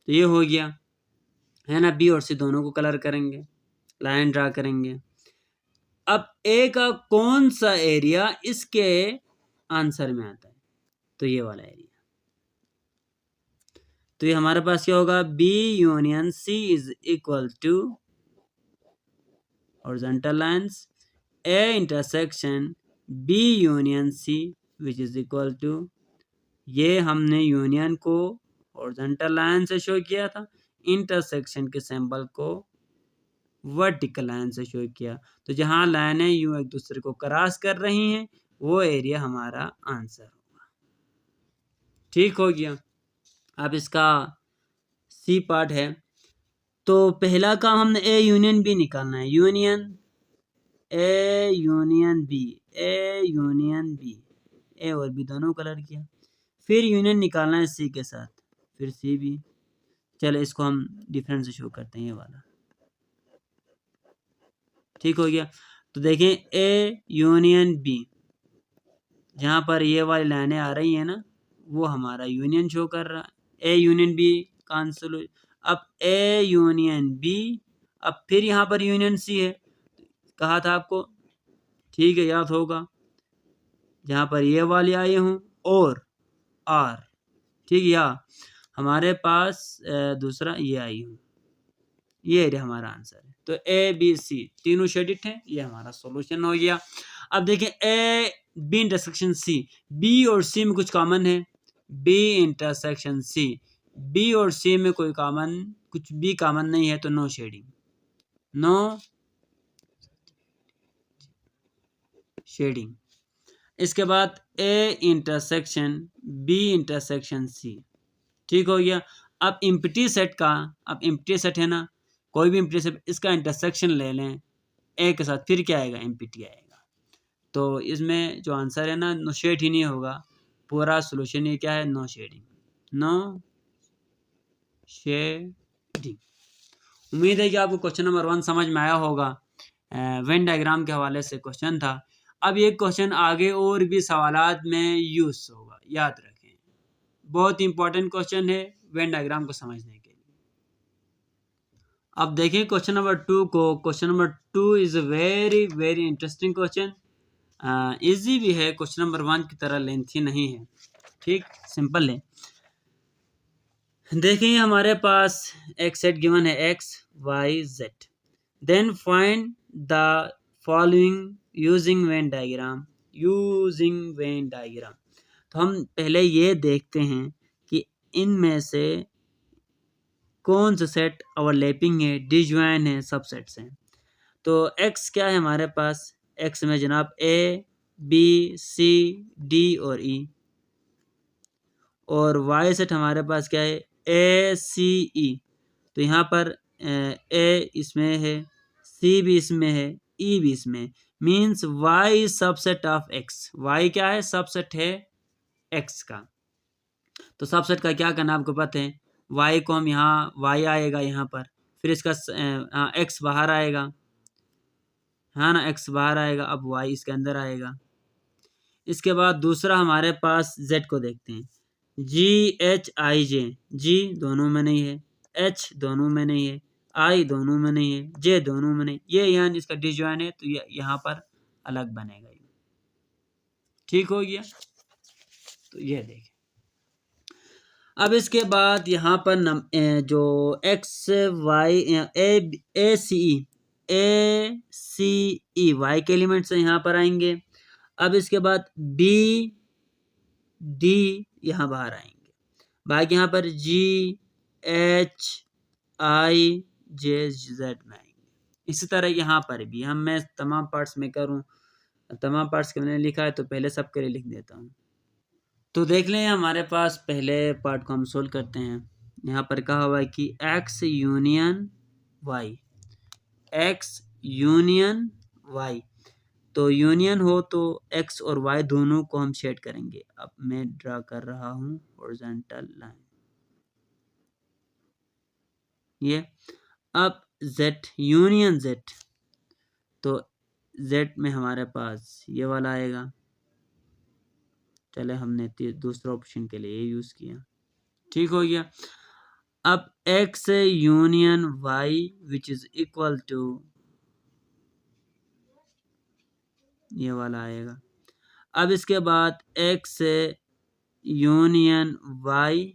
[SPEAKER 1] तो ये हो गया है ना। बी और सी दोनों को कलर करेंगे, लाइन ड्रा करेंगे। अब ए का कौन सा एरिया इसके आंसर में आता है, तो ये वाला एरिया। तो ये हमारे पास क्या होगा, B union C is equal to horizontal lines A intersection B union C which is equal to, ये हमने यूनियन को हॉरिजॉन्टल लाइन से शो किया था, इंटरसेक्शन के सिंबल को वर्टिकल लाइन से शो किया। तो जहां लाइनें यूं एक दूसरे को क्रॉस कर रही हैं वो एरिया हमारा आंसर होगा, ठीक हो गया। अब इसका सी पार्ट है, तो पहला काम हमने ए यूनियन बी निकालना है, union A union B, A union B, A और बी दोनों कलर किया। फिर यूनियन निकालना है सी के साथ, फिर सी भी। चलो इसको हम डिफरेंस से शो करते हैं, ये वाला, ठीक हो गया। तो देखें ए यूनियन बी, जहाँ पर ये वाली लाइनें आ रही हैं ना वो हमारा यूनियन शो कर रहा है, ए यूनियन बी कैंसिल। अब ए यूनियन बी, अब फिर यहाँ पर यूनियन सी है, कहा था आपको, ठीक है याद होगा, जहाँ पर ये वाली आई हूँ और आर, ठीक, या हमारे पास दूसरा ये आई हूँ, ये एरिया हमारा आंसर है। तो ए बी सी तीनों शेडिड हैं, ये हमारा सॉल्यूशन हो गया। अब देखें A B intersection C, B और सी में कुछ कॉमन है, बी इंटरसेक्शन सी, बी और सी में कोई कॉमन कुछ भी कॉमन नहीं है, तो नो शेडिंग, नो शेडिंग। इसके बाद A intersection B intersection C, ठीक हो गया। अब एम्प्टी सेट का, अब एम्प्टी सेट है ना, कोई भी एम्प्टी सेट, इसका इंटरसेक्शन ले लें ए के साथ, फिर क्या आएगा, एम्प्टी आएगा। तो इसमें जो आंसर है ना, नो शेड ही नहीं होगा, पूरा सोल्यूशन ये क्या है, नो शेडिंग, नो शेडिंग। उम्मीद है कि आपको क्वेश्चन नंबर 1 समझ में आया होगा, वेन डायग्राम के हवाले से क्वेश्चन था। अब ये क्वेश्चन आगे और भी सवालात में यूज होगा, याद रखें, बहुत इंपॉर्टेंट क्वेश्चन है वेन डायग्राम को समझने के लिए। अब देखें क्वेश्चन नंबर 2 को। Question number 2 is very very interesting question, easy भी है, क्वेश्चन नंबर 1 की तरह लेंथी नहीं है, ठीक, सिंपल है। देखिए हमारे पास एक सेट गिवन है X Y Z. Then find the following using Venn diagram. Using Venn diagram, तो हम पहले ये देखते हैं कि इनमें से कौन सा सेट ओवरलैपिंग है, डिजॉइन है, सबसेट्स हैं। तो एक्स क्या है हमारे पास, एक्स में जनाब ए बी सी डी और ई, और वाई सेट हमारे पास क्या है ए सी ई। तो यहाँ पर ए इसमें है, सी भी इसमें है, ई भी इसमें, means Y subset of X. Y क्या है, सबसेट है एक्स का। तो सबसेट का क्या करना आपको पता है, वाई को हम यहाँ, वाई आएगा यहाँ पर, फिर इसका एक्स बाहर आएगा, हाँ ना, एक्स बाहर आएगा, अब वाई इसके अंदर आएगा। इसके बाद दूसरा हमारे पास जेड को देखते हैं, जी एच आई जे, जी दोनों में नहीं है, एच दोनों में नहीं है, आई दोनों में नहीं है, जे दोनों में नहीं, ये यहाँ इसका डिजॉइन है, तो ये यहाँ पर अलग बनेगा। ठीक हो गया, तो ये देखें। अब इसके बाद यहाँ पर जो एक्स वाई ए सी ई वाई के एलिमेंट्स यहाँ पर आएंगे। अब इसके बाद बी डी यहाँ बाहर आएंगे, बाकी यहाँ पर जी एच आई जे जेड में आएंगे। इसी तरह यहाँ पर भी हम, मैं तमाम पार्ट्स में करूँ, तमाम पार्ट्स के मैंने लिखा है तो पहले सबके लिए लिख देता हूँ। तो देख लें हमारे पास पहले पार्ट को हम सोल्व करते हैं। यहाँ पर कहा हुआ है कि X union Y, X union Y, तो यूनियन हो तो एक्स और वाई दोनों को हम शेड करेंगे। अब मैं ड्रा कर रहा हूँ हॉरिजॉन्टल लाइन, ये। अब जेड यूनियन जेड, तो जेड में हमारे पास ये वाला आएगा। चले हमने दूसरा ऑप्शन के लिए ये यूज़ किया, ठीक हो गया। अब X union Y which is equal to ये वाला आएगा। अब इसके बाद X union Y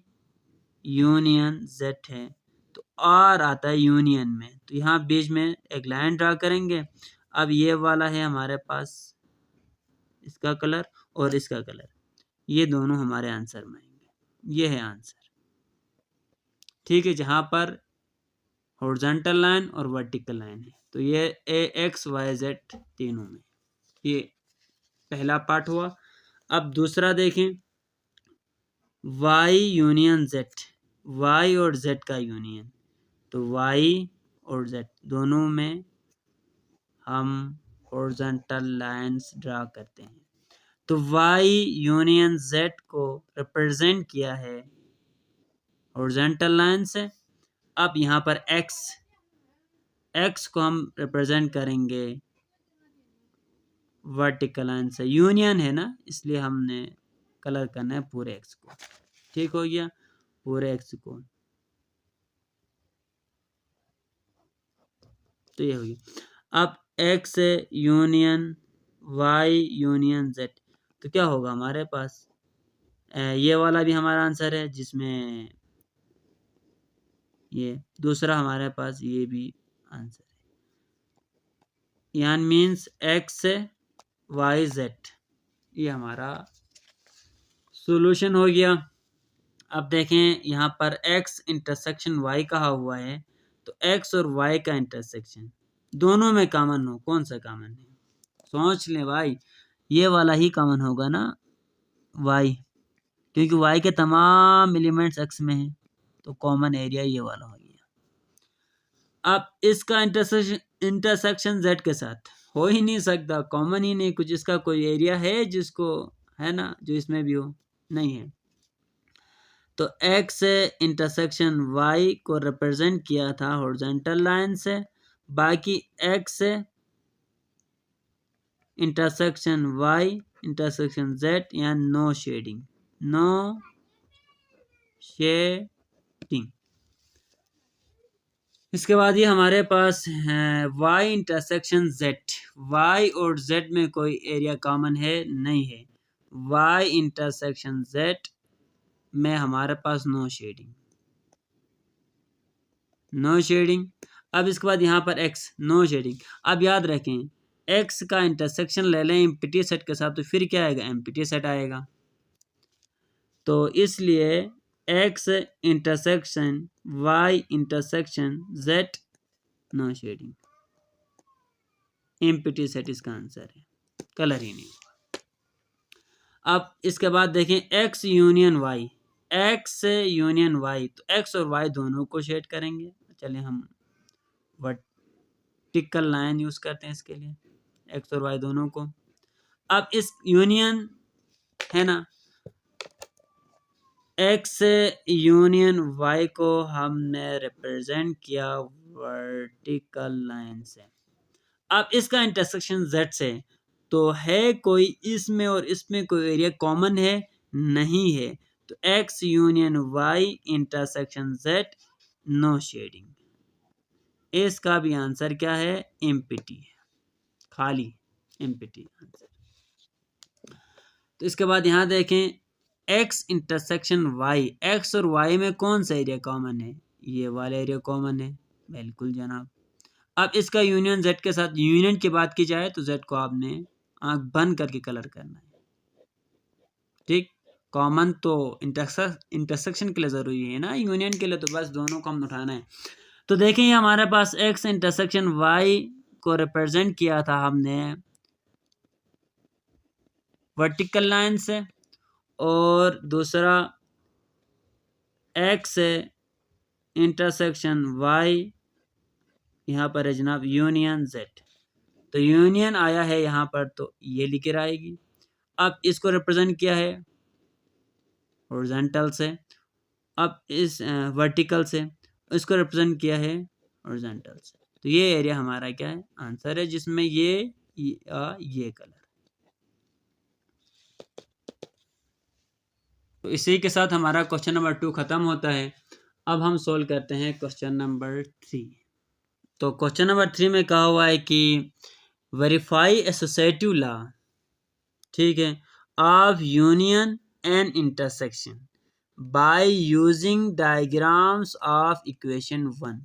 [SPEAKER 1] union Z है, तो आर आता है यूनियन में, तो यहाँ बीच में एक लाइन ड्रा करेंगे। अब ये वाला है हमारे पास, इसका कलर और इसका कलर, ये दोनों हमारे आंसर में आएंगे। ये है आंसर, ठीक है, जहाँ पर हॉरिजॉन्टल लाइन और वर्टिकल लाइन है। तो ये ए एक्स वाई जेड तीनों में, ये पहला पार्ट हुआ। अब दूसरा देखें, वाई यूनियन जेड, वाई और जेड का यूनियन, तो वाई और जेड दोनों में हम हॉरिजॉन्टल लाइंस ड्रा करते हैं। तो वाई यूनियन जेड को रिप्रेजेंट किया है हॉरिजॉन्टल लाइन से। अब यहाँ पर एक्स को हम रिप्रेजेंट करेंगे वर्टिकल लाइन से, यूनियन है ना, इसलिए हमने कलर करना है पूरे एक्स को। ठीक हो गया, पूरे एक्स को, तो ये हो गया। अब X union Y union Z, तो क्या होगा हमारे पास, ये वाला भी हमारा आंसर है, जिसमें ये दूसरा हमारे पास ये भी आंसर है, यान मीन्स एक्स वाई जेड, ये हमारा सॉल्यूशन हो गया। अब देखें यहाँ पर x इंटरसेक्शन y कहा हुआ है, तो x और y का इंटरसेक्शन दोनों में कॉमन हो, कौन सा कॉमन है, सोच लें भाई, ये वाला ही कॉमन होगा ना y, क्योंकि y के तमाम एलिमेंट्स x में हैं, तो कॉमन एरिया ये वाला हो गया। अब इसका इंटरसेक्शन z के साथ हो ही नहीं सकता, कॉमन ही नहीं कुछ, इसका कोई एरिया है जिसको, है ना, जो इसमें भी हो, नहीं है। तो x इंटरसेक्शन y को रिप्रेजेंट किया था हॉरिजॉन्टल लाइन से, बाकी x intersection y intersection z, या नो शेडिंग, नो शेडिंग। इसके बाद ये हमारे पास है y इंटरसेक्शन z, y और z में कोई एरिया कॉमन है नहीं है, y इंटरसेक्शन z में हमारे पास नो शेडिंग। No shading. अब इसके बाद यहाँ पर x, नो शेडिंग। अब याद रखें x का इंटरसेक्शन ले लें एम्प्टी सेट के साथ तो फिर क्या आएगा, एम्प्टी सेट आएगा। तो इसलिए x intersection y intersection z, no shading, empty set इसका आंसर है, कलर ही नहीं। अब इसके बाद देखें x union y, x union y, तो x और y दोनों को शेड करेंगे। चलिए हम वर्टिकल लाइन यूज करते हैं इसके लिए, x और y दोनों को। अब इस यूनियन है ना, x यूनियन y को हमने रिप्रेजेंट किया वर्टिकल लाइन से। अब इसका इंटरसेक्शन z से, तो है कोई इसमें और इसमें कोई एरिया कॉमन है, नहीं है, तो x union y intersection z, no shading. इसका भी आंसर क्या है, एम्प्टी है, खाली एम्प्टी आंसर। तो इसके बाद यहां देखें x इंटरसेक्शन y, x और y में कौन सा एरिया कॉमन है, ये वाला एरिया कॉमन है, बिल्कुल जनाब। अब इसका यूनियन z के साथ, यूनियन की बात की जाए तो z को आपने आंख बंद करके कलर करना है, ठीक। कॉमन तो इंटरसेक्शन के लिए जरूरी है ना, यूनियन के लिए तो बस दोनों को हम उठाना है। तो देखें हमारे पास x इंटरसेक्शन y को रिप्रेजेंट किया था हमने वर्टिकल लाइन से, और दूसरा x इंटरसेक्शन y यहाँ पर है जनाब यूनियन z। तो यूनियन आया है यहाँ पर तो ये लिख कर आएगी। अब इसको रिप्रेजेंट किया है हॉरिजॉन्टल से, अब इस वर्टिकल से इसको रिप्रेजेंट किया है हॉरिजॉन्टल से, तो ये एरिया हमारा क्या है, आंसर है, जिसमें ये कलर। तो इसी के साथ हमारा क्वेश्चन नंबर 2 खत्म होता है। अब हम सोल्व करते हैं क्वेश्चन नंबर 3। तो क्वेश्चन नंबर 3 में कहा हुआ है कि वेरीफाई एसोसिएटिव लॉ, ठीक है, of union and intersection by using diagrams of equation 1।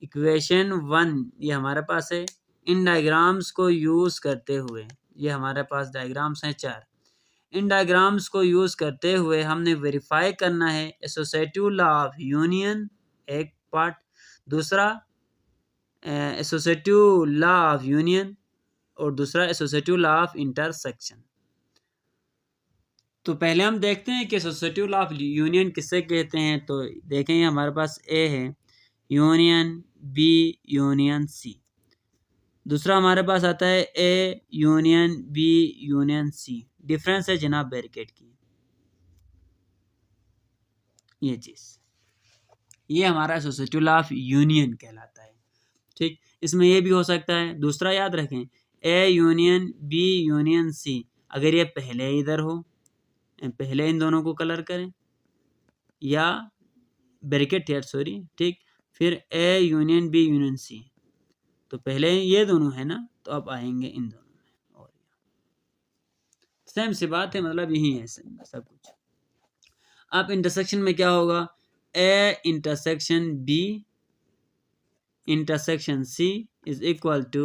[SPEAKER 1] Equation 1 ये हमारे पास है, इन डायग्राम्स को यूज करते हुए, ये हमारे पास डायग्राम्स हैं 4, इन डायग्राम्स को यूज करते हुए हमने वेरीफाई करना है एसोसिएटिव लॉ ऑफ यूनियन एक पार्ट, दूसरा एसोसिएटिव लॉ ऑफ यूनियन और दूसरा एसोसिएटिव लॉ ऑफ इंटरसेक्शन। तो पहले हम देखते हैं कि एसोसिएटिव लॉ ऑफ यूनियन किससे कहते हैं। तो देखें हमारे पास ए है यूनियन बी यूनियन सी, दूसरा हमारे पास आता है A union B union C. Difference है जनाब ब्रैकेट की, ये चीज, ये हमारा एसोसिएटिव लॉ ऑफ यूनियन कहलाता है, ठीक। इसमें ये भी हो सकता है, दूसरा याद रखें A union B union C, अगर ये पहले इधर हो, पहले इन दोनों को कलर करें, या ब्रैकेट है सॉरी, ठीक, फिर A union B union C, तो पहले ये दोनों है ना, तो अब आएंगे इन दोनों में, और सेम सी बात है, मतलब यही है सब कुछ। अब इंटरसेक्शन में क्या होगा, A intersection B intersection C is equal to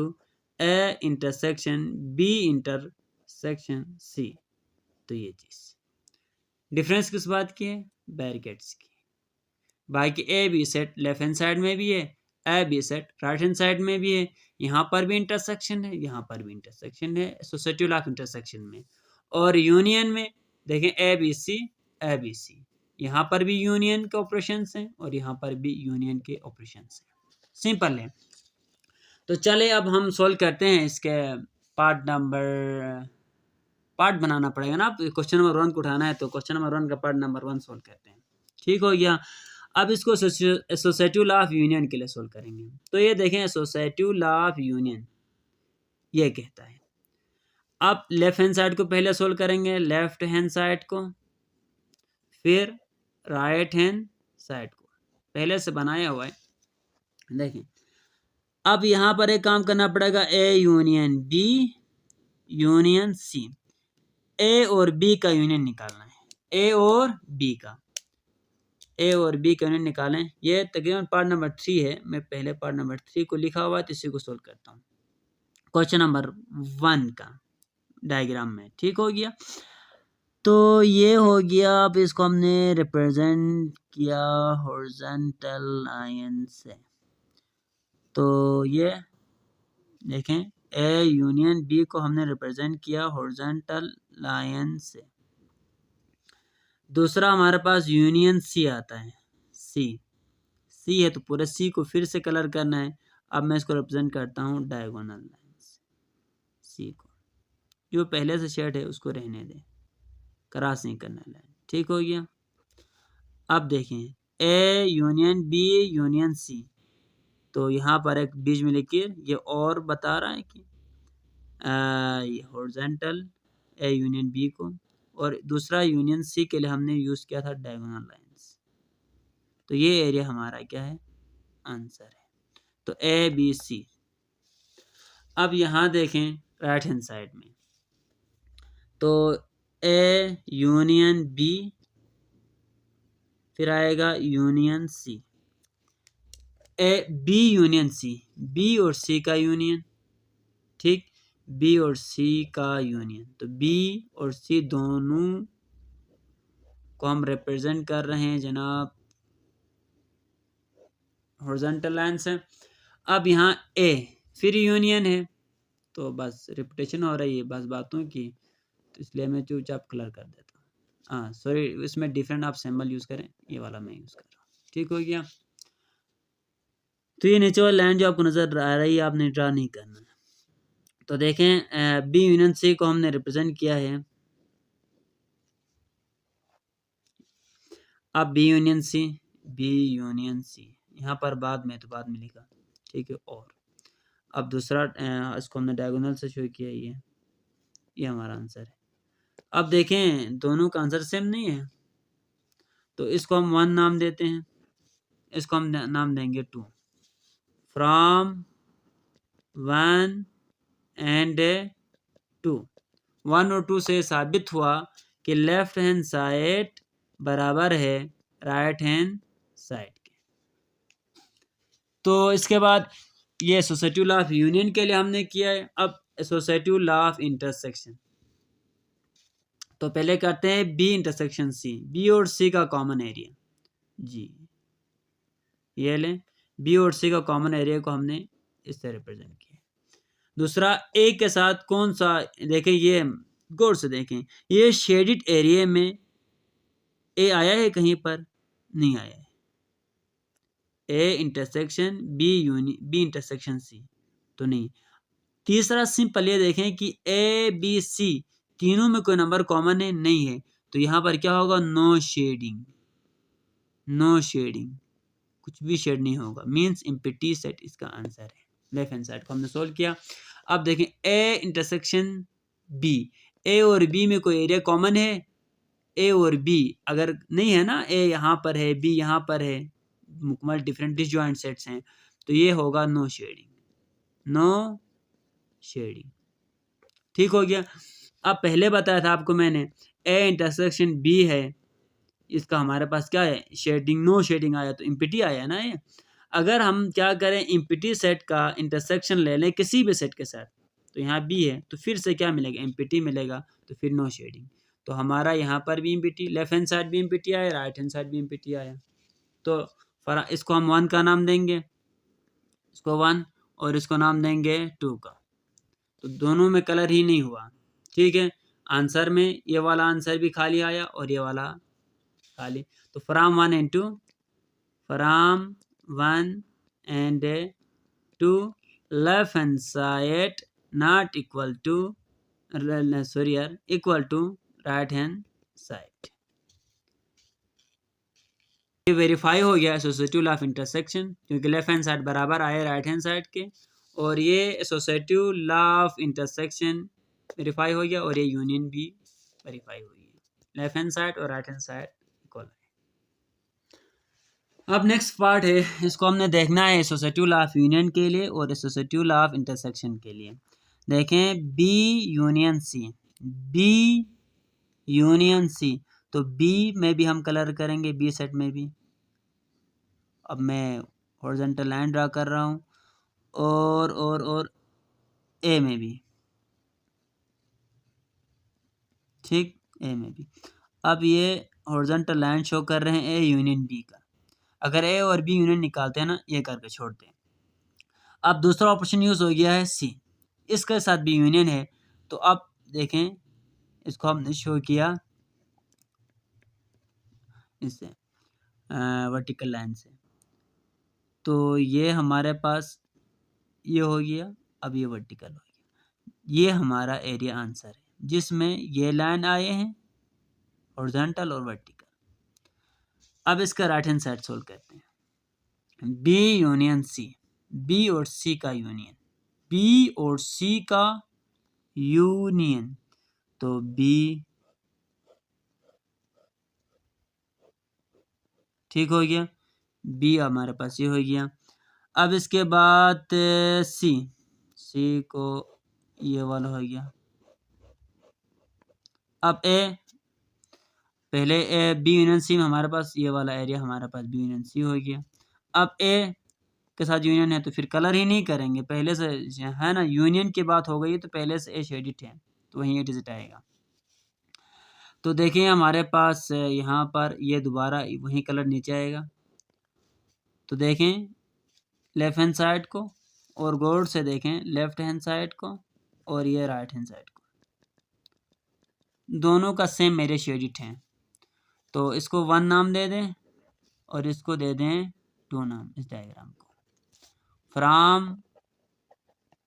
[SPEAKER 1] A intersection B intersection C. तो ये चीज डिफरेंस किस बात की है, ब्रैकेट्स की। बाकी A B set left hand side में भी है, A B set right hand side में भी है, यहाँ पर भी इंटरसेक्शन है, यहाँ पर भी इंटरसेक्शन है एसोसिएटिव लॉ ऑफ इंटरसेक्शन में। और यूनियन में देखें ए बी सी, यहाँ पर भी यूनियन के ऑपरेशंस हैं और यहाँ पर भी यूनियन के ऑपरेशंस हैं, सिंपल है। तो चले अब हम सोल्व करते हैं इसके पार्ट बनाना पड़ेगा ना, क्वेश्चन नंबर 1 को उठाना है, तो क्वेश्चन नंबर 1 का पार्ट नंबर 1 सोल्व करते हैं, ठीक हो गया। अब इसको एसोसिएटिव लॉ ऑफ यूनियन के लिए सोल्व करेंगे। तो ये देखें एसोसिएटिव लॉ ऑफ यूनियन ये कहता है, अब लेफ्ट हैंड साइड को पहले सोल्व करेंगे, लेफ्ट हैंड साइड को, फिर राइट हैंड साइड को, पहले से बनाया हुआ है। देखें अब यहाँ पर एक काम करना पड़ेगा, A union B union C, A और बी का यूनियन निकालना है, ए और बी का। ए और बी का यूनियन निकालें। ये तकरीबन पार्ट नंबर 3 है, मैं पहले पार्ट नंबर 3 को लिखा हुआ है तो इसी को सोल्व करता हूँ। क्वेश्चन नंबर 1 का डायग्राम में, ठीक हो गया। तो ये हो गया। अब इसको हमने रिप्रेजेंट किया हॉरिजॉन्टल लाइन से। तो ये देखें, ए यूनियन बी को हमने रिप्रेजेंट किया हॉरिजॉन्टल लाइन से। दूसरा हमारे पास यूनियन सी आता है। सी है तो पूरे सी को फिर से कलर करना है। अब मैं इसको रिप्रेजेंट करता हूँ डायगोनल लाइन से। सी को जो पहले से शेड है उसको रहने दें, क्रॉस नहीं करना लाइन, ठीक हो गया। अब देखें A union B union C, तो यहाँ पर एक बीच में लिखिए, ये और बता रहा है कि हॉरिजॉन्टल ए यूनियन बी को, और दूसरा यूनियन सी के लिए हमने यूज़ किया था डायगोनल लाइंस। तो ये एरिया हमारा क्या है, आंसर है। तो ए बी सी। अब यहाँ देखें राइट हैंड साइड में, तो ए यूनियन बी, फिर आएगा union C. A B union C, B और सी का यूनियन, ठीक, बी और सी का यूनियन। तो बी और सी दोनों को हम रिप्रेजेंट कर रहे हैं जनाब हॉरिजॉन्टल लाइन से। अब यहाँ ए फिर यूनियन है, तो बस रिपीटेशन हो रही है बस बातों की, तो इसलिए मैं चुपचाप क्लियर कर देता हूँ। हाँ सॉरी, इसमें डिफरेंट आप सिंबल यूज़ करें, ये वाला मैं यूज़ कर रहा हूँ, ठीक हो गया। तो ये नीचे वाली लाइन जो आपको नज़र आ रही है, आपने ड्रा नहीं करना है। तो देखें बी यूनियन सी को हमने रिप्रेजेंट किया है। अब B union C, B union C यहाँ पर बाद में लिखा, ठीक है। और अब दूसरा इसको हमने डायगोनल से शो किया, ये हमारा आंसर है। अब देखें दोनों का आंसर सेम नहीं है, तो इसको हम 1 नाम देते हैं, इसको हम नाम देंगे 2। फ्रॉम 1 एंड 2, 1 और 2 से साबित हुआ कि लेफ्ट हैंड साइड बराबर है राइट हैंड साइड के। तो इसके बाद ये एसोसिएटिव लॉ ऑफ यूनियन के लिए हमने किया है। अब एसोसिएटिव लॉ ऑफ इंटरसेक्शन, तो पहले करते हैं बी इंटरसेक्शन सी, बी और सी का कॉमन एरिया जी, ये लें, बी और सी का कॉमन एरिया को हमने इससे रिप्रेजेंट किया। दूसरा ए के साथ कौन सा, देखें ये गौर से देखें, ये शेडिड एरिया में ए आया है कहीं पर, नहीं आया है। A intersection B intersection C, तो नहीं। तीसरा सिंपल ये देखें कि ए बी सी तीनों में कोई नंबर कॉमन है, नहीं है, तो यहाँ पर क्या होगा, नो शेडिंग, नो शेडिंग, कुछ भी शेड नहीं होगा, मीन्स एम्प्टी सेट इसका आंसर है। लेफ्ट हैंड साइड को हमने सोल्व किया। अब देखें ए इंटरसेक्शन बी, ए और बी में कोई एरिया कॉमन है, ए और बी अगर नहीं है ना, ए यहाँ पर है बी यहाँ पर है, मुकम्मल डिफरेंट डिसजॉइंट सेट्स हैं, तो ये होगा नो शेडिंग, नो शेडिंग, ठीक हो गया। अब पहले बताया था आपको मैंने, ए इंटरसेक्शन बी है, इसका हमारे पास क्या है, शेडिंग, नो शेडिंग आया, तो इम्पिटी आया ना ये। अगर हम क्या करें, इम्पिटी सेट का इंटरसेक्शन ले लें किसी भी सेट के साथ, तो यहाँ बी है तो फिर से क्या मिलेगा, इम्पिटी मिलेगा, तो फिर नो शेडिंग। तो हमारा यहाँ पर भी इम्पिटी, लेफ्ट हैंड साइड भी इम्पिटी आया, राइट हैंड साइड भी इम्पिटी आया। तो इसको हम 1 का नाम देंगे, इसको 1, और इसको नाम देंगे 2 का। तो दोनों में कलर ही नहीं हुआ, ठीक है। आंसर में ये वाला आंसर भी खाली आया और ये वाला खाली। तो from 1 and 2, from 1 and 2 left hand side not equal to, sorry यार, equal to right hand side. ये वेरीफाई हो गया एसोसिएटिव लॉ ऑफ इंटरसेक्शन, क्योंकि लेफ्ट हैंड साइड बराबर आए राइट हैंड साइड के, और ये associative law of intersection verify हो गया, और ये यूनियन भी वेरीफाई हो गई, लेफ्ट हैंड साइड और राइट हैंड साइड इक्वल है। अब नेक्स्ट पार्ट है, इसको हमने देखना है एसोसिएटिव लॉ ऑफ यूनियन के लिए और एसोसिएटिव लॉ ऑफ इंटरसेक्शन के लिए। देखें B union C, B union C, तो बी में भी हम कलर करेंगे, बी सेट में भी, अब मैं हॉरिजॉन्टल लाइन ड्रा कर रहा हूँ और ए में भी, ठीक, ए में भी। अब ये हॉरिजॉन्टल लाइन शो कर रहे हैं ए यूनियन बी का। अगर ए और बी यूनियन निकालते हैं ना, ये करके छोड़ते हैं। अब दूसरा ऑप्शन यूज हो गया है सी, इसके साथ भी यूनियन है। तो अब देखें, इसको हमने शो किया इससे वर्टिकल लाइन से, तो ये हमारे पास ये हो गया। अब ये वर्टिकल हो गया। ये हमारा एरिया आंसर है, जिसमें ये लाइन आए हैं हॉरिजॉन्टल और वर्टिकल। अब इसका राइट हैंड साइड सोल्व करते हैं। बी यूनियन सी, बी और सी का यूनियन, बी और सी का यूनियन, तो बी, ठीक हो गया, बी हमारे पास ये हो गया। अब इसके बाद सी, सी को ये वाला हो गया। अब ए, पहले ए बी यूनियन सी में हमारे पास ये वाला एरिया हमारे पास बी यूनियन सी हो गया। अब ए के साथ यूनियन है तो फिर कलर ही नहीं करेंगे, पहले से है ना, यूनियन की बात हो गई तो पहले से ए शेडिड है तो वहीं ए डिजिट आएगा। तो देखिए हमारे पास यहाँ पर ये दोबारा वही कलर नीचे आएगा। तो देखें लेफ्ट हैंड साइड को और गौर से देखें लेफ्ट हैंड साइड को और ये राइट हैंड साइड को, दोनों का सेम मेरे शेडिट हैं। तो इसको 1 नाम दे दें और इसको दे दें 2 नाम, इस डायग्राम को from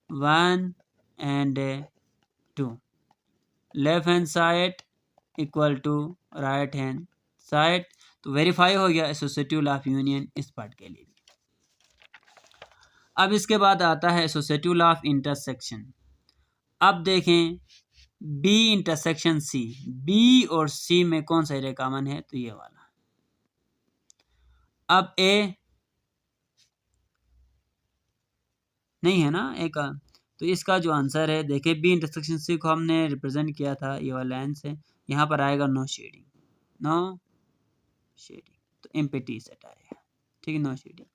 [SPEAKER 1] 1 and 2, left hand side equal to right hand side. तो वेरीफाई हो गया एसोसिएटिव ऑफ यूनियन इस पार्ट के लिए। अब इसके बाद आता है एसोसिएटिव ऑफ इंटरसेक्शन। अब देखें बी इंटरसेक्शन सी, बी और सी में कौन सा एरिया कॉमन है, तो ये वाला। अब ए नहीं है ना ए का, तो इसका जो आंसर है देखिए बी इंटरसेक्शन सी को हमने रिप्रेजेंट किया था ये वाला लाइन से, यहाँ पर आएगा नो शेडिंग, नो शेडिंग, तो एम्प्टी सेट आएगा, ठीक है, नो शेडिंग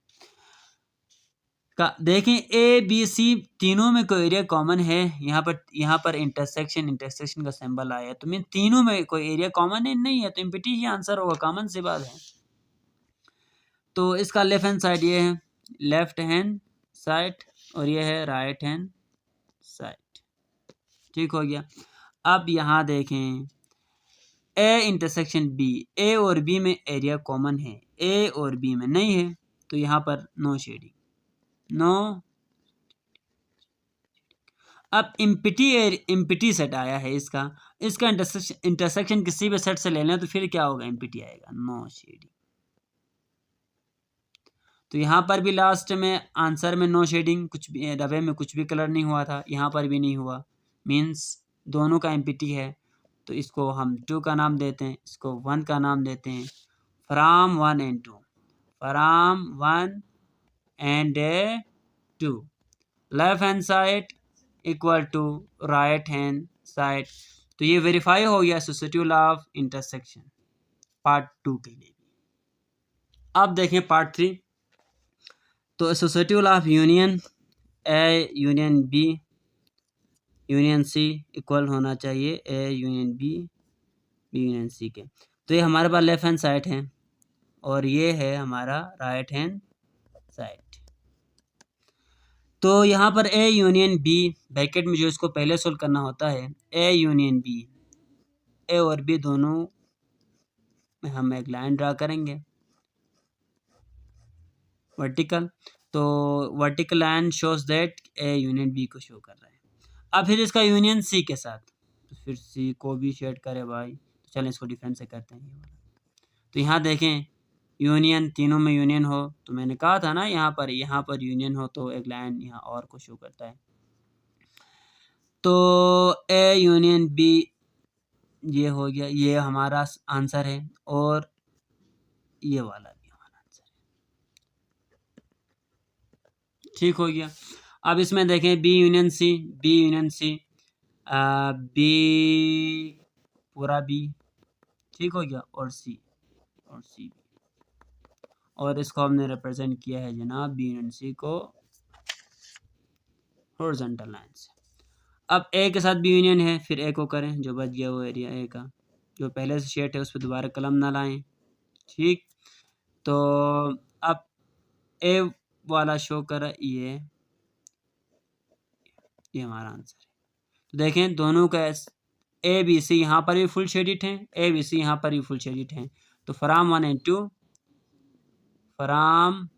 [SPEAKER 1] का। देखें ए बी सी तीनों में कोई एरिया कॉमन है, यहाँ पर इंटरसेक्शन का सिंबल आया, तो मीन तीनों में कोई एरिया कॉमन है नहीं है, तो एम्प्टी ही आंसर होगा, कॉमन सी बात है। तो इसका लेफ्ट हैंड साइड ये है, लेफ्ट हैंड साइड, और ये है राइट हैंड साइड, ठीक हो गया। अब यहाँ देखें ए इंटरसेक्शन बी, ए और बी में एरिया कॉमन है, ए और बी में नहीं है, तो यहाँ पर नो शेडिंग, नो। अब इम्पिटी सेट आया है इसका इंटरसेक्शन किसी भी सेट से ले लें तो फिर क्या होगा, इम्पिटी आएगा, नो शेडिंग। तो यहाँ पर भी लास्ट में आंसर में नो शेडिंग, कुछ भी डबे में कुछ भी कलर नहीं हुआ था, यहाँ पर भी नहीं हुआ, मीन्स दोनों का एम्पिटी है। तो इसको हम 2 का नाम देते हैं, इसको 1 का नाम देते हैं, from 1 and 2, from 1 and 2, left hand side equal to right hand side. तो ये वेरीफाई हो गया एसोसिएटिव ऑफ इंटरसेक्शन पार्ट 2 के लिए। अब देखें पार्ट 3। तो associative of union A union B union C equal होना चाहिए A union B union C के। तो ये हमारे पास लेफ्ट हैंड साइड है और ये है हमारा राइट हैंड साइड। तो यहाँ पर ए यूनियन बी ब्रैकेट में जो इसको पहले सोल्व करना होता है, ए यूनियन बी, ए और बी दोनों में हम एक लाइन ड्रा करेंगे वर्टिकल। तो vertical line shows that A union B को शो कर रहा है। अब फिर इसका यूनियन सी के साथ, तो फिर सी को भी शेड करे भाई, तो चलें इसको डिफरेंस से करते हैं ये वाला। तो यहाँ देखें यूनियन, तीनों में यूनियन हो, तो मैंने कहा था ना यहाँ पर यूनियन हो तो एक लाइन यहाँ और को शो करता है। तो ए यूनियन बी ये हो गया, ये हमारा आंसर है, और ये वाला भी हमारा आंसर है, ठीक हो गया। अब इसमें देखें B union C, B union C, B पूरा बी, ठीक हो गया, और सी और इसको हमने रिप्रेजेंट किया है जनाब बी यूनियन सी को हॉरिजॉन्टल लाइन से। अब ए के साथ बी यूनियन है, फिर ए को करें, जो बच गया वो एरिया ए का, जो पहले से शेड है उस पर दोबारा कलम ना लाएं। ठीक, तो अब ए वाला शो करा, ये हमारा आंसर है। तो देखें दोनों का ए बी सी यहाँ पर भी फुल शेडिट हैं, ए बी सी यहाँ पर भी फुल शेडिट हैं। तो फ्राम 1 and 2, फ्राम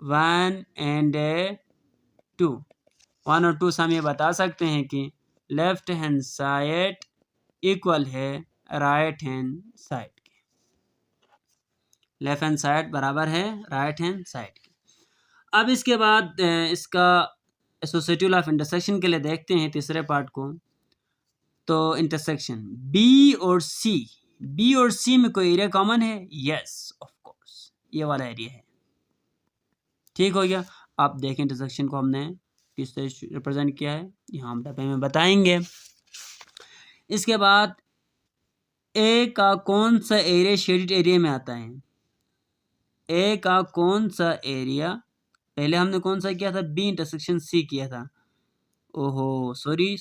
[SPEAKER 1] 1 and 2, 1 और 2 से हम ये बता सकते हैं कि लेफ्ट हैंड साइड इक्वल है राइट हैंड साइड के, लेफ्ट हैंड साइड बराबर है राइट हैंड साइड के। अब इसके बाद इसका एसोसिएटिव लॉ ऑफ इंटरसेक्शन के लिए देखते हैं तीसरे पार्ट को। तो इंटरसेक्शन बी और सी में कोई एरिया कॉमन है? यस ऑफ कोर्स, ये वाला एरिया है। ठीक हो गया। आप देखें इंटरसेक्शन को हमने किस तरह रिप्रेजेंट किया है, यहाँ हम डब्बे में बताएंगे। इसके बाद ए का कौन सा एरिया शेडेड एरिया में आता है? ए का कौन सा एरिया, पहले हमने कौन सा किया था? बी इंटरसेक्शन सी किया था। ओहो सॉरी,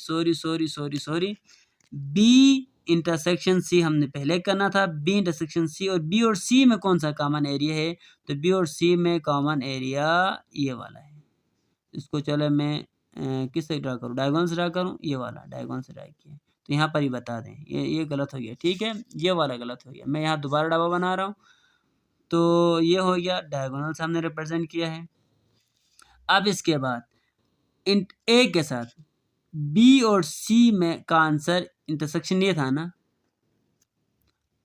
[SPEAKER 1] बी इंटरसेक्शन सी हमने पहले करना था, बी इंटरसेक्शन सी। और बी और सी में कौन सा कॉमन एरिया है? तो बी और सी में कॉमन एरिया ये वाला है। इसको चलो मैं किस से ड्रा करूँ? डायगोनल से ड्रा करूँ? ये वाला डायगोनल से ड्रा किया, तो यहाँ पर ही बता दें, ये गलत हो गया। ठीक है, ये वाला गलत हो गया, मैं यहाँ दोबारा डब्बा बना रहा हूँ। तो ये हो गया, डायगोनल से हमने रिप्रेजेंट किया है। अब इसके बाद ए के साथ बी और सी में का आंसर इंटरसेक्शन ये था ना।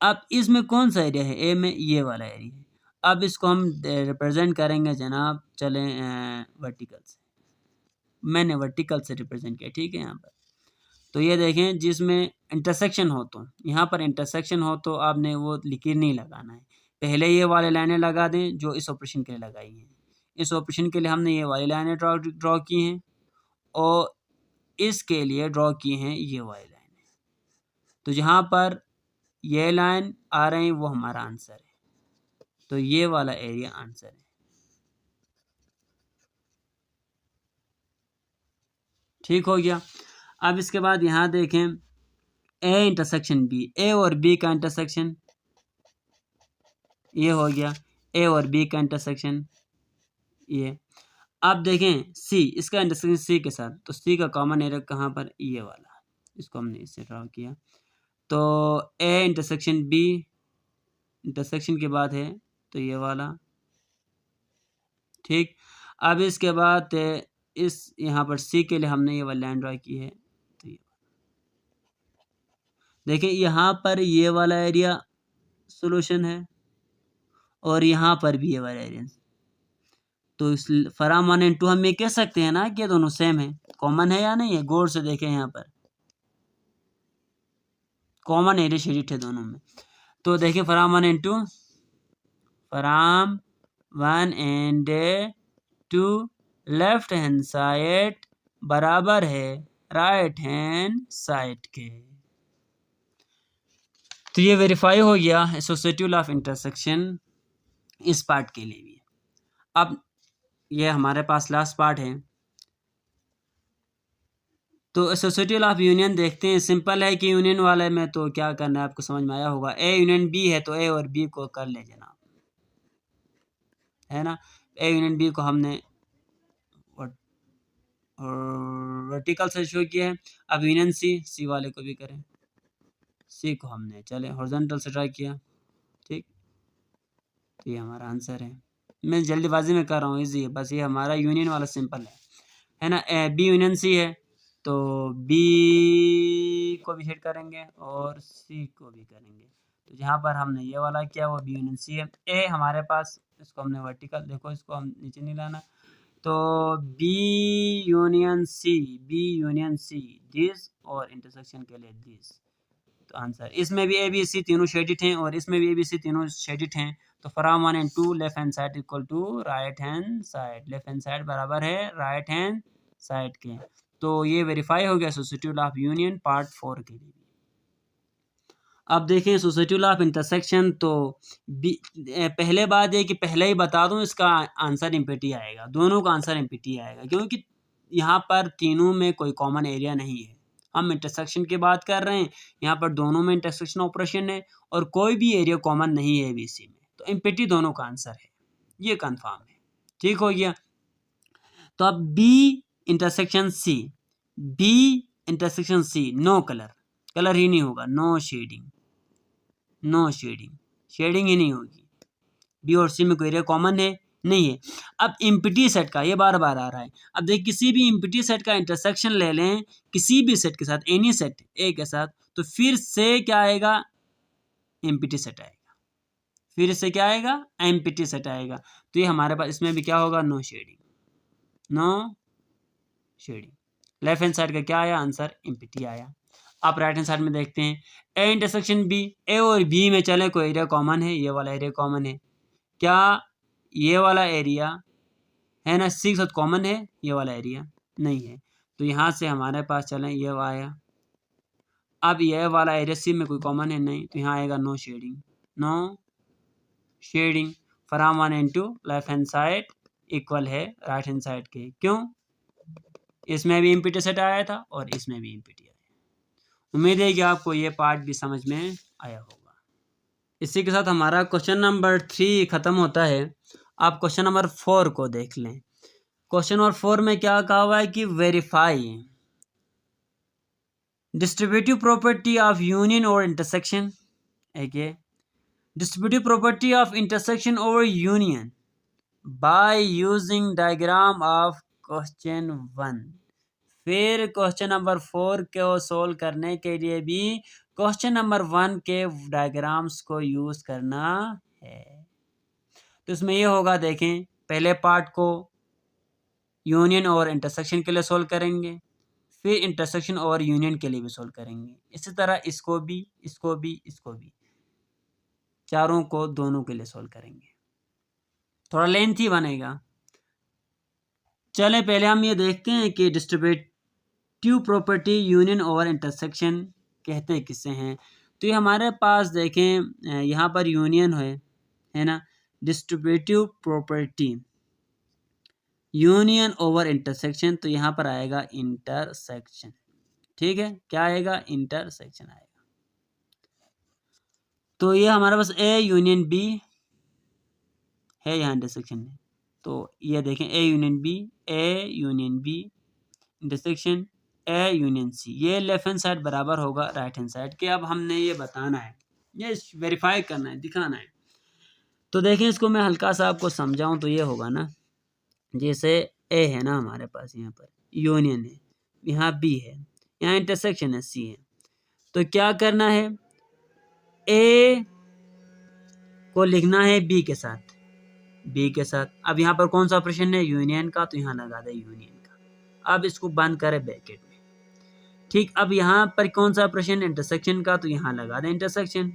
[SPEAKER 1] अब इसमें कौन सा एरिया है? ए में ये वाला एरिया है। अब इसको हम रिप्रेजेंट करेंगे जनाब, चलें वर्टिकल से, मैंने वर्टिकल से रिप्रेजेंट किया। ठीक है, यहाँ पर तो ये देखें जिसमें इंटरसेक्शन हो, तो यहाँ पर इंटरसेक्शन हो तो आपने वो लकीर नहीं लगाना है, पहले ये वाले लाइनें लगा दें जो इस ऑपरेशन के लिए लगाई हैं। इस ऑपरेशन के लिए हमने ये वाली लाइनें ड्रॉ की हैं और इसके लिए ड्रॉ की हैं ये वाली लाइनें। तो जहाँ पर ये लाइन आ रहे हैं वो हमारा आंसर है, तो ये वाला एरिया आंसर है। ठीक हो गया। अब इसके बाद यहाँ देखें ए इंटरसेक्शन बी, ए और बी का इंटरसेक्शन ये हो गया, ए और बी का इंटरसेक्शन ये। अब देखें सी, इसका इंटरसेक्शन सी के साथ, तो सी का कॉमन एरिया कहाँ पर? ये वाला, इसको हमने इससे ड्रॉ किया। तो ए इंटरसेक्शन बी इंटरसेक्शन के बाद है तो ये वाला। ठीक, अब इसके बाद इस यहाँ पर सी के लिए हमने ये वाली लाइन ड्रॉ की है। तो ये देखिए यहाँ पर ये वाला एरिया सॉल्यूशन है और यहाँ पर भी ये वाला एरिया। तो इस फ्राम 1 and 2 हम ये कह सकते हैं ना कि दोनों सेम है, कॉमन है या नहीं है? गौर से देखें, यहाँ पर कॉमन एरिया शेडिट है दोनों में। तो देखिए from 1 and 2, from 1 and 2 left hand side बराबर है राइट हैंड साइड के। तो ये वेरीफाई हो गया एसोसिएटिव लॉ ऑफ इंटरसेक्शन इस पार्ट के लिए भी। अब ये हमारे पास लास्ट पार्ट है, तो एसोसिएटिव लॉ ऑफ यूनियन देखते हैं। सिंपल है कि यूनियन वाले में तो क्या करना है आपको समझ में आया होगा। ए यूनियन बी है तो ए और बी को कर ले जनाब, है ना। ए यूनियन बी को हमने वर्टिकल से शो किया है। अब यूनियन सी वाले को भी करें, सी को हमने चले हॉरिजॉन्टल से ट्राई किया। ठीक, तो ये हमारा आंसर है। मैं जल्दीबाजी में कर रहा हूँ, इजी है, बस ये हमारा यूनियन वाला सिंपल है ना। बी यूनियन सी है तो बी को भी हिट करेंगे और सी को भी करेंगे। तो जहाँ पर हमने ये वाला किया वो बी यूनियन सी है। ए हमारे पास, इसको हमने वर्टिकल, देखो इसको हम नीचे नहीं लाना, तो बी यूनियन सी दिस और इंटरसेक्शन के लिए दिस। तो आंसर इसमें भी ए बी सी तीनों शेडिट हैं और इसमें भी ए बी सी तीनों शेडिट हैं। तो from 1 and 2 left hand side equal to right hand side, left hand side बराबर है राइट हैंड साइड के। तो ये वेरीफाई हो गया associative law of union part 4 के लिए। अब देखें सोसाइटी लॉ ऑफ इंटरसेक्शन, तो पहले बात है कि पहले ही बता दूं इसका आंसर एम्प्टी आएगा, दोनों का आंसर एम्प्टी आएगा, क्योंकि यहाँ पर तीनों में कोई कॉमन एरिया नहीं है। हम इंटरसेक्शन की बात कर रहे हैं, यहाँ पर दोनों में इंटरसेक्शन ऑपरेशन है और कोई भी एरिया कॉमन नहीं है बीसी में, तो एम्प्टी दोनों का आंसर है, ये कंफर्म है। ठीक हो गया। तो अब B intersection C, B intersection C, no colour, colour ही नहीं होगा, no shading, no shading, shading ही नहीं होगी। बी और सी में कोई एरिया कॉमन है नहीं है। अब इम्पिटी सेट का, ये बार बार आ रहा है, अब देखिए किसी भी इम्पिटी सेट का इंटरसेक्शन ले लें किसी भी सेट के साथ, एनी सेट ए के साथ, तो फिर से क्या आएगा, इम्पिटी सेट आएगा, फिर से क्या आएगा, एम्पिटी सेट आएगा। तो ये हमारे पास इसमें भी क्या होगा, no shading, no shading. Left hand side का क्या आया आंसर, एम्पिटी आया। आप राइट हैंड साइड में देखते हैं ए इंटरसेक्शन बी, ए और बी में चले कोई एरिया कॉमन है, ये वाला एरिया कॉमन है क्या, ये वाला एरिया है ना, सी के साथ कॉमन है, ये वाला एरिया नहीं है, तो यहाँ से हमारे पास चलें ये आया। अब ये वाला एरिया सी में कोई कॉमन है नहीं, तो यहाँ आएगा no shading, no shading from 1 into left hand side equal है राइट हैंड साइड के, क्यों, इसमें भी इम्पिटी सेट आया था और इसमें भी इम्पिटी आया। उम्मीद है कि आपको ये पार्ट भी समझ में आया होगा। इसी के साथ हमारा क्वेश्चन नंबर 3 खत्म होता है। आप क्वेश्चन नंबर 4 को देख लें। क्वेश्चन नंबर 4 में क्या कहा हुआ है कि verify distributive property of union और intersection, distributive property of intersection over union by using diagram of question 1। फिर क्वेश्चन नंबर 4 को सोल्व करने के लिए भी क्वेश्चन नंबर 1 के डायग्राम्स को यूज करना है। तो इसमें ये होगा, देखें पहले पार्ट को यूनियन और इंटरसेक्शन के लिए सोल्व करेंगे, फिर इंटरसेक्शन और यूनियन के लिए भी सोल्व करेंगे, इसी तरह इसको भी, इसको भी, इसको भी, चारों को दोनों के लिए सोल्व करेंगे। थोड़ा लेंथी बनेगा। चले पहले हम ये देखते हैं कि डिस्ट्रीब्यूटिव प्रॉपर्टी यूनियन और इंटरसेक्शन कहते किससे हैं। तो ये हमारे पास देखें यहाँ पर यूनियन है ना, distributive property union over intersection, तो यहाँ पर आएगा इंटरसेक्शन। ठीक है, क्या आएगा, इंटरसेक्शन आएगा। तो ये हमारे पास ए यूनियन बी है, यहाँ इंटरसेक्शन है, तो ये देखें A union B, A union B intersection A union C, ये लेफ्ट हैंड साइड बराबर होगा राइट हैंड साइड के। अब हमने ये बताना है, ये वेरीफाई करना है, दिखाना है। तो देखें इसको मैं हल्का सा आपको समझाऊं तो ये होगा ना, जैसे ए है ना हमारे पास, यहाँ पर यूनियन है, यहाँ बी है, यहाँ इंटरसेक्शन है सी है, तो क्या करना है, ए को लिखना है बी के साथ, बी के साथ। अब यहाँ पर कौन सा ऑपरेशन है, यूनियन का, तो यहाँ लगा दे यूनियन का। अब इसको बंद करें ब्रैकेट में, ठीक। अब यहाँ पर कौन सा ऑपरेशन, इंटरसेक्शन का, तो यहाँ लगा दें इंटरसेक्शन।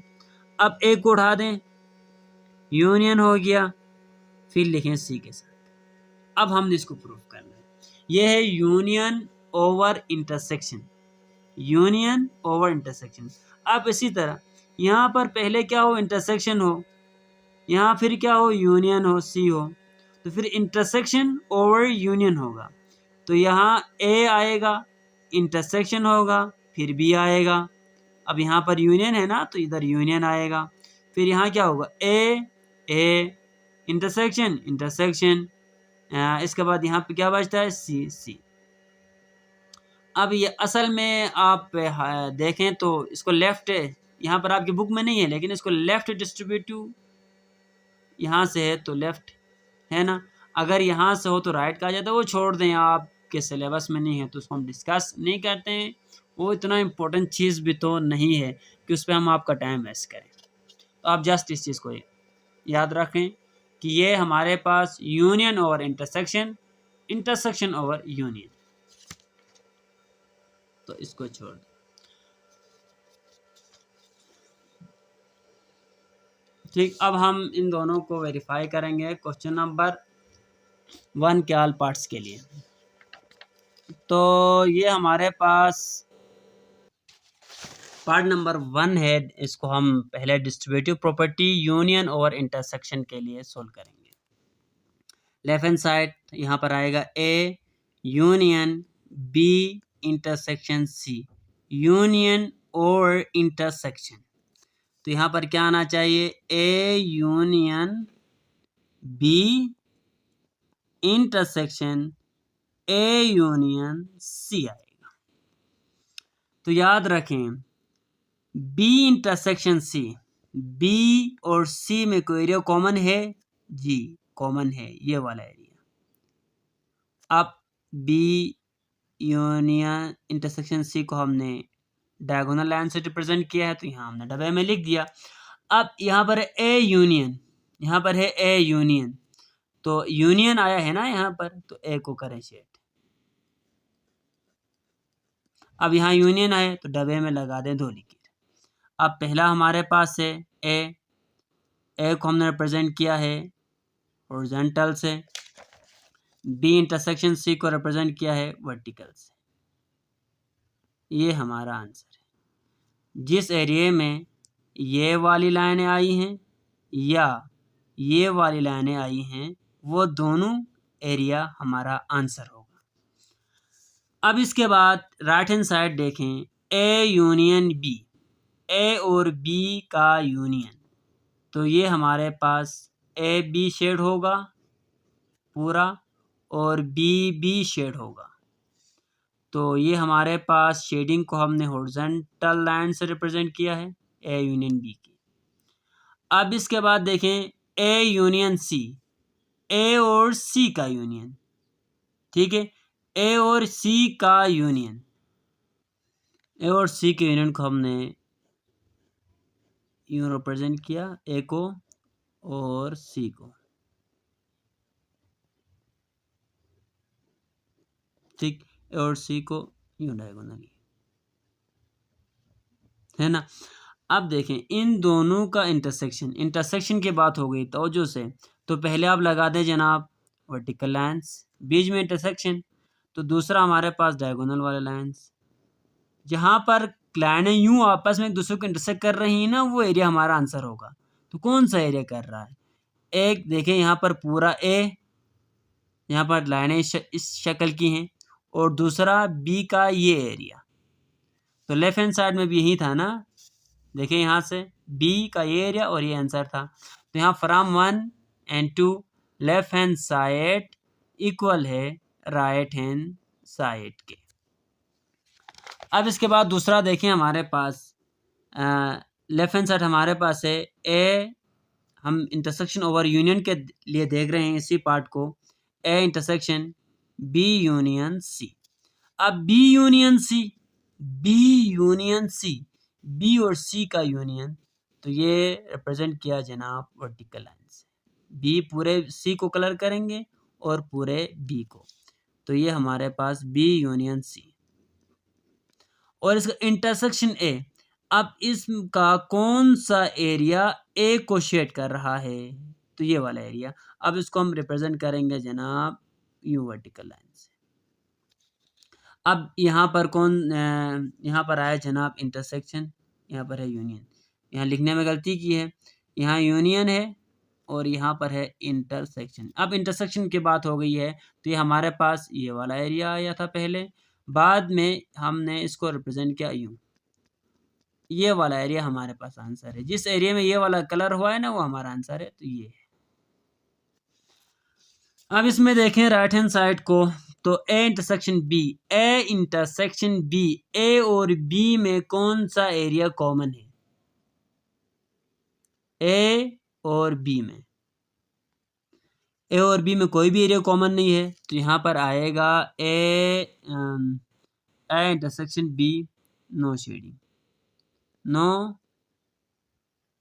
[SPEAKER 1] अब ए को उठा दें, यूनियन हो गया, फिर लिखें सी के साथ। अब हमने इसको प्रूव करना है, ये है union over intersection, union over intersection. अब इसी तरह यहाँ पर पहले क्या हो, इंटरसेक्शन हो, यहाँ फिर क्या हो, यूनियन हो, सी हो, तो फिर इंटरसेक्शन ओवर यूनियन होगा, तो यहाँ ए आएगा, इंटरसेक्शन होगा, फिर बी आएगा। अब यहाँ पर यूनियन है ना, तो इधर यूनियन आएगा, फिर यहाँ क्या होगा, ए इंटरसेक्शन इंटरसेक्शन, इसके बाद यहाँ पे क्या बचता है, सी सी। अब ये असल में आप देखें तो इसको लेफ्ट, यहाँ पर आपकी बुक में नहीं है, लेकिन इसको लेफ्ट डिस्ट्रीब्यूटिव यहाँ से है तो लेफ्ट है ना, अगर यहाँ से हो तो राइट का आ जाता है, वो छोड़ दें, आपके सिलेबस में नहीं है तो उसको हम डिस्कस नहीं करते हैं, वो इतना इम्पोर्टेंट चीज़ भी तो नहीं है कि उस पर हम आपका टाइम वेस्ट करें। तो आप जस्ट इस चीज़ को याद रखें कि ये हमारे पास union over intersection, intersection over union, तो इसको छोड़ दें। ठीक, अब हम इन दोनों को वेरीफाई करेंगे क्वेश्चन नंबर 1 के ऑल पार्ट्स के लिए। तो ये हमारे पास पार्ट नंबर 1 है, इसको हम पहले डिस्ट्रीब्यूटिव प्रॉपर्टी यूनियन और इंटरसेक्शन के लिए सोल्व करेंगे। लेफ्ट हैंड साइड यहाँ पर आएगा A union B intersection C, union और इंटरसेक्शन। तो यहाँ पर क्या आना चाहिए, A union B intersection A union C आएगा। तो याद रखें बी इंटरसेक्शन सी, बी और सी में कोई एरिया कॉमन है जी, कॉमन है ये वाला एरिया। अब बी यूनियन इंटरसेक्शन सी को हमने डायगोनल लाइन से रिप्रेजेंट किया है, तो यहाँ हमने डबे में लिख दिया। अब यहाँ पर ए यूनियन, यहाँ पर है ए यूनियन, तो यूनियन आया है ना यहाँ पर, तो ए को करें शेड। अब यहाँ यूनियन आए तो डबे में लगा दें 2 लिखिए। अब पहला हमारे पास है ए को हमने रिप्रेजेंट किया है हॉरिजॉन्टल से, बी इंटरसेक्शन सी को रिप्रेजेंट किया है वर्टिकल से। ये हमारा आंसर है। जिस एरिया में ये वाली लाइनें आई हैं या ये वाली लाइनें आई हैं, वो दोनों एरिया हमारा आंसर होगा। अब इसके बाद राइट हैंड साइड देखें, ए यूनियन बी, ए और बी का यूनियन, तो ये हमारे पास ए बी शेड होगा पूरा और बी बी शेड होगा। तो ये हमारे पास शेडिंग को हमने हॉरिजॉन्टल लाइन से रिप्रेजेंट किया है ए यूनियन बी की। अब इसके बाद देखें ए यूनियन सी, ए और सी का यूनियन, ठीक है, ए और सी का यूनियन, ए और सी के यूनियन को हमने यूं रिप्रेजेंट किया, ए को और सी को, ठीक, ए और सी को यूं डायगोनली, है ना। अब देखें इन दोनों का इंटरसेक्शन, इंटरसेक्शन की बात हो गई तवज्जो से, तो पहले आप लगा दें जनाब वर्टिकल लाइंस, बीच में इंटरसेक्शन, तो दूसरा हमारे पास डायगोनल वाले लाइंस। जहाँ पर लाइनें यूं आपस में एक दूसरे को इंटरसेक्ट कर रही हैं ना, वो एरिया हमारा आंसर होगा। तो कौन सा एरिया कर रहा है, एक देखें यहाँ पर पूरा ए, यहाँ पर लाइनें इस शक्ल की हैं, और दूसरा बी का ये एरिया। तो लेफ्ट हैंड साइड में भी यही था ना, देखिए यहाँ से बी का ये एरिया और ये आंसर था। तो यहाँ from 1 and 2 left hand side equal है राइट हैंड साइड के। अब इसके बाद दूसरा देखें हमारे पास लेफ्ट हैंड साइड हमारे पास है ए, हम इंटरसेक्शन ओवर यूनियन के लिए देख रहे हैं इसी पार्ट को, A intersection B union C. अब B union C, B union C, B और सी का यूनियन, तो ये रिप्रेजेंट किया जनाब वर्टिकल लाइन से। बी पूरे सी को कलर करेंगे और पूरे बी को, तो ये हमारे पास बी यूनियन सी। और इसका इंटरसेक्शन ए, अब इसका कौन सा एरिया ए को शेड कर रहा है, तो ये वाला एरिया। अब इसको हम रिप्रेजेंट करेंगे जनाब यू वर्टिकल लाइन से। अब यहाँ पर यहाँ पर आया जनाब इंटरसेक्शन, यहाँ पर है यूनियन, यहाँ लिखने में गलती की है, यहाँ यूनियन है और यहाँ पर है इंटरसेक्शन। अब इंटरसेक्शन की बात हो गई है, तो ये हमारे पास ये वाला एरिया आया था पहले, बाद में हमने इसको रिप्रेजेंट किया यूं, ये वाला एरिया हमारे पास आंसर है। जिस एरिया में ये वाला कलर हुआ है ना, वो हमारा आंसर है, तो ये है। अब इसमें देखें राइट हैंड साइड को, तो A intersection B, A intersection B, A और बी में कौन सा एरिया कॉमन है, ए और बी में, ए और बी में कोई भी एरिया कॉमन नहीं है, तो यहाँ पर आएगा A intersection B, no shading, no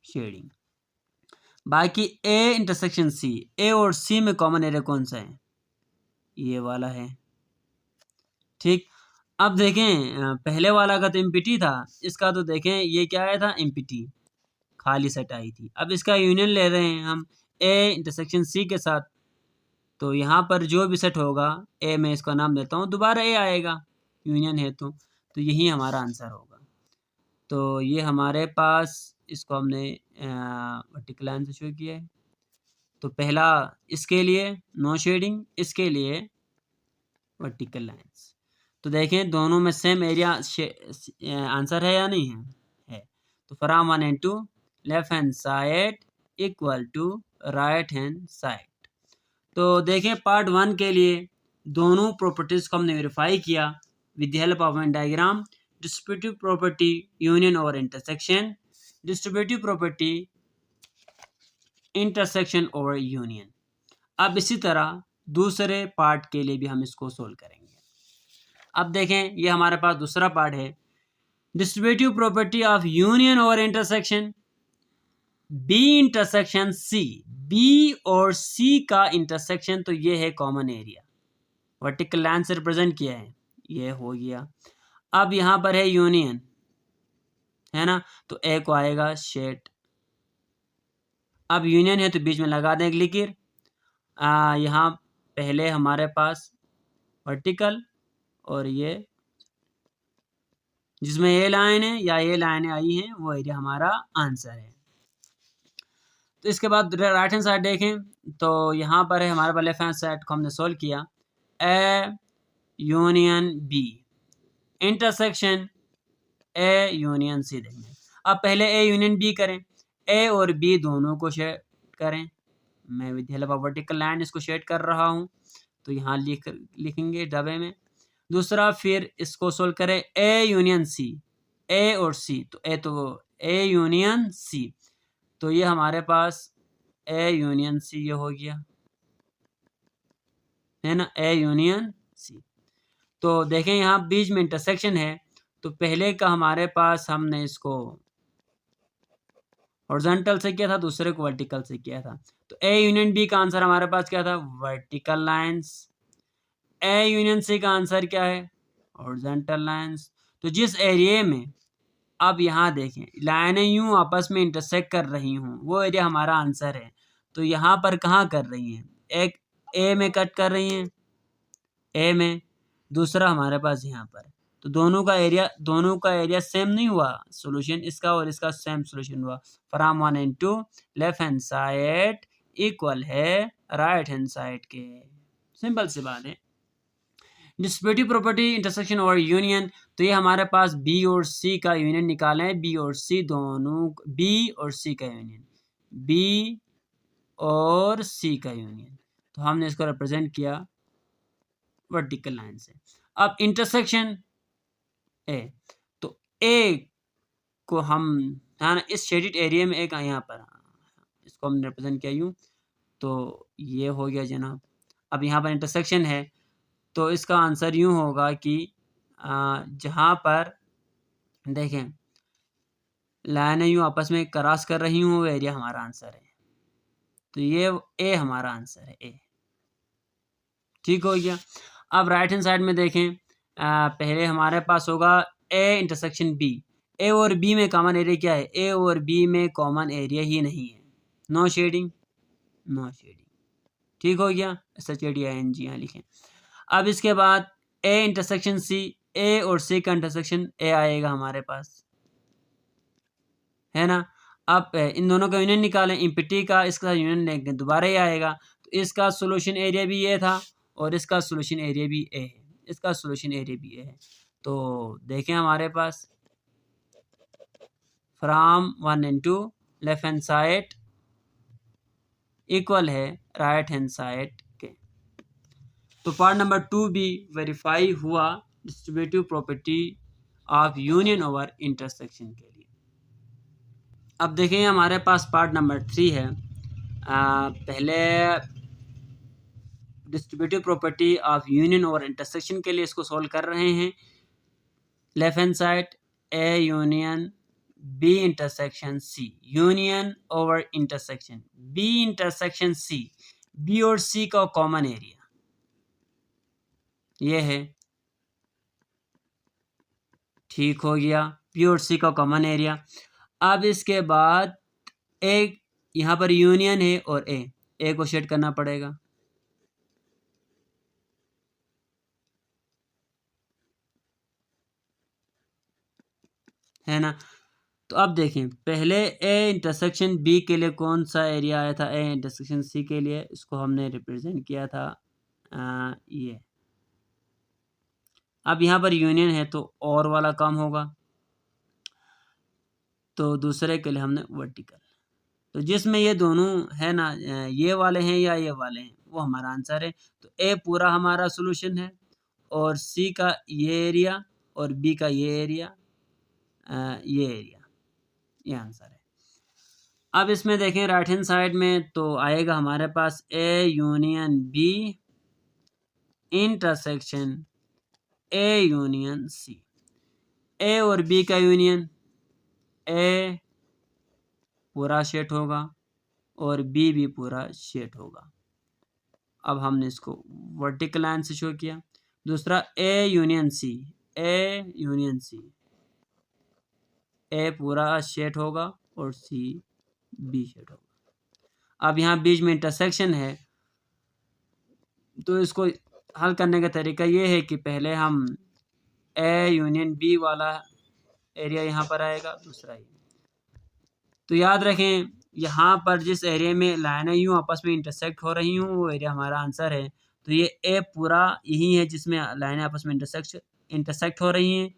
[SPEAKER 1] shading. बाकी ए इंटरसेक्शन सी, ए और सी में कॉमन एरिया कौन सा है, ये वाला है, ठीक। अब देखें पहले वाला का तो एमपीटी था, इसका तो देखें ये क्या आया था, एमपीटी, खाली सेट आई थी। अब इसका यूनियन ले रहे हैं हम ए इंटरसेक्शन सी के साथ, तो यहाँ पर जो भी सेट होगा ए, मैं इसका नाम देता हूँ, दोबारा ए आएगा, यूनियन है तो यही हमारा आंसर होगा। तो ये हमारे पास इसको हमने वर्टिकल लाइन से शो किया है। तो पहला इसके लिए नो शेडिंग, इसके लिए वर्टिकल लाइंस। तो देखें दोनों में सेम एरिया आंसर है या नहीं है। तो from 1 and 2 left hand side equal to right hand side. तो देखें पार्ट 1 के लिए दोनों प्रॉपर्टीज को हमने वेरीफाई किया with the help of Venn diagram. Distributive property union और इंटरसेक्शन, डिस्ट्रीब्यूटिव प्रॉपर्टी इंटरसेक्शन और यूनियन। अब इसी तरह दूसरे पार्ट के लिए भी हम इसको सोल्व करेंगे। अब देखें ये हमारे पास दूसरा पार्ट है, डिस्ट्रीब्यूटिव प्रॉपर्टी ऑफ यूनियन और intersection B intersection C. B और सी का इंटरसेक्शन, तो ये है कॉमन एरिया, वर्टिकल लाइन से रिप्रेजेंट किया है, ये हो गया। अब यहां पर है यूनियन, है ना, तो ए को आएगा शेड। अब यूनियन है तो बीच में लगा दें लिकिर। यहाँ पहले हमारे पास वर्टिकल और ये जिसमें ए लाइन है या ए लाइन आई है वो एरिया हमारा आंसर है। तो इसके बाद राइट हैंड साइड देखें तो यहाँ पर है हमारे पास लेफ्ट हैंड साइड को हमने सोल्व किया। A union B intersection A union C देंगे। अब पहले ए यूनियन बी करें, ए और बी दोनों को शेड करें। मैं with help of vertical line इसको शेड कर रहा हूँ, तो यहाँ लिखेंगे डबे में। दूसरा फिर इसको सोल्व करें ए यूनियन सी, ए और सी, तो ए यूनियन सी, तो ये हमारे पास ए यूनियन सी ये हो गया, है ना, ए यूनियन सी। तो देखें यहाँ बीच में इंटरसेक्शन है, तो पहले का हमारे पास हमने इसको हॉरिजॉन्टल से किया था, दूसरे को वर्टिकल से किया था। तो ए यूनियन बी का आंसर हमारे पास क्या था, vertical lines. A union C का आंसर क्या है, हॉरिजॉन्टल लाइंस। तो जिस एरिया में अब यहाँ देखें लाइनें यूं आपस में इंटरसेक्ट कर रही हूँ वो एरिया हमारा आंसर है। तो यहाँ पर कहाँ कर रही हैं, एक ए में कट कर रही हैं, ए में, दूसरा हमारे पास यहाँ पर। तो दोनों का एरिया सेम नहीं हुआ, सॉल्यूशन इसका और इसका सेम सॉल्यूशन हुआ। From 1 and 2 left hand side equal है राइट हैंड साइड के। सिंपल सी बात है। डिस्ट्रीब्यूटिव प्रॉपर्टी इंटरसेक्शन और यूनियन, तो ये हमारे पास बी और सी का यूनियन निकालें। बी और सी दोनों, बी और सी का यूनियन, बी और सी का यूनियन, तो हमने इसको रिप्रेजेंट किया वर्टिकल लाइन से। अब इंटरसेक्शन ए, तो ए को हम है ना इस शेडिड एरिया में एक यहाँ पर इसको हमने रिप्रेजेंट किया यूँ, तो ये हो गया जनाब। अब यहाँ पर इंटरसेक्शन है तो इसका आंसर यूँ होगा कि जहाँ पर देखें लाइनें यूँ आपस में क्रॉस कर रही हूँ वो एरिया हमारा आंसर है। तो ये ए हमारा आंसर है, ए। ठीक हो गया। अब राइट हैंड साइड में देखें, पहले हमारे पास होगा ए इंटरसेक्शन बी। ए और बी में कॉमन एरिया क्या है, ए और बी में कॉमन एरिया ही नहीं है, नो शेडिंग, नो शेडिंग। ठीक हो गया, SHADING यहाँ लिखें। अब इसके बाद ए इंटरसेक्शन सी, ए और सी का इंटरसेक्शन ए आएगा हमारे पास, है ना। अब इन दोनों का यूनियन निकालें, इम्पिटी का इसके साथ यूनियन लेंगे दोबारा ये आएगा। तो इसका सोल्यूशन एरिया भी ये था और इसका सोल्यूशन एरिया भी ए है, इसका सोल्यूशन एरिया भी ए है। तो देखें हमारे पास from 1 and 2 left hand side equal है राइट हैंड साइड के। तो पार्ट नंबर 2 भी वेरीफाई हुआ distributive property of union over intersection के लिए। अब देखें हमारे पास पार्ट नंबर 3 है। पहले distributive property of union over intersection के लिए इसको सॉल्व कर रहे हैं। Left hand side A union B intersection C, union over intersection B intersection C, B और सी का कॉमन एरिया ये है। ठीक हो गया, बी और सी का कॉमन एरिया। अब इसके बाद एक यहाँ पर यूनियन है और ए को शेड करना पड़ेगा, है ना। तो अब देखें, पहले ए इंटरसेक्शन बी के लिए कौन सा एरिया आया था, ए इंटरसेक्शन सी के लिए, इसको हमने रिप्रेजेंट किया था ये। अब यहाँ पर यूनियन है तो और वाला काम होगा, तो दूसरे के लिए हमने वर्टिकल। तो जिसमें ये दोनों है ना, ये वाले हैं या ये वाले हैं, वो हमारा आंसर है। तो ए पूरा हमारा सोल्यूशन है, और सी का ये एरिया और बी का ये एरिया, ये एरिया, ये आंसर है। अब इसमें देखें राइट हैंड साइड में तो आएगा हमारे पास A union B intersection A union C. A और बी का यूनियन, ए पूरा सेट होगा और बी भी पूरा सेट होगा। अब हमने इसको वर्टिकल लाइन से शो किया। दूसरा ए यूनियन सी, ए यूनियन सी, ए पूरा सेट होगा और सी बी सेट होगा। अब यहाँ बीच में इंटरसेक्शन है, तो इसको हल करने का तरीका ये है कि पहले हम ए यूनियन बी वाला एरिया यहाँ पर आएगा, दूसरा ये। तो याद रखें, यहाँ पर जिस एरिया में लाइनें यूँ आपस में इंटरसेक्ट हो रही हूँ वो एरिया हमारा आंसर है। तो ये ए पूरा यही है जिसमें लाइनें आपस में इंटरसेक्ट हो रही हैं।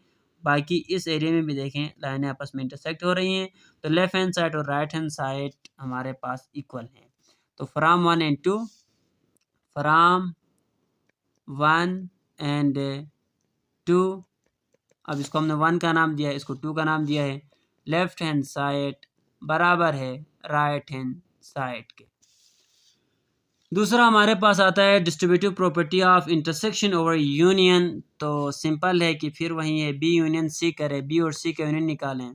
[SPEAKER 1] बाकी इस एरिया में भी देखें लाइनें आपस में इंटरसेक्ट हो रही हैं। तो लेफ़्ट हैंड साइड और राइट हैंड साइड हमारे पास इक्वल हैं। तो फ्राम 1 and 2, फ्राम 1 and 2, अब इसको हमने 1 का नाम दिया है, इसको 2 का नाम दिया है। लेफ्ट हैंड साइड बराबर है राइट हैंड साइड के। दूसरा हमारे पास आता है distributive property of intersection over union. तो सिंपल है कि फिर वही है, बी यूनियन सी करें, बी और सी का यूनियन निकालें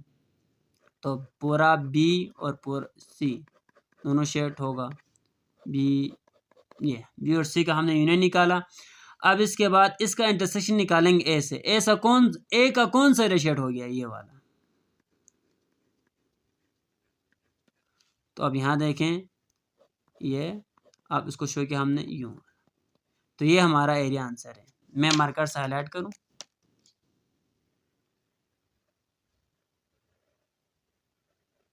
[SPEAKER 1] तो पूरा बी और पूरा सी दोनों शेड होगा। ये बी और सी का हमने यूनियन निकाला। अब इसके बाद इसका इंटरसेक्शन निकालेंगे ए से। ए का कौन सा एरिया शेड हो गया, ये वाला। तो अब यहाँ देखें, ये अब इसको शो किया हमने यूं, तो ये हमारा एरिया आंसर है। मैं मार्कर से हाईलाइट करूं,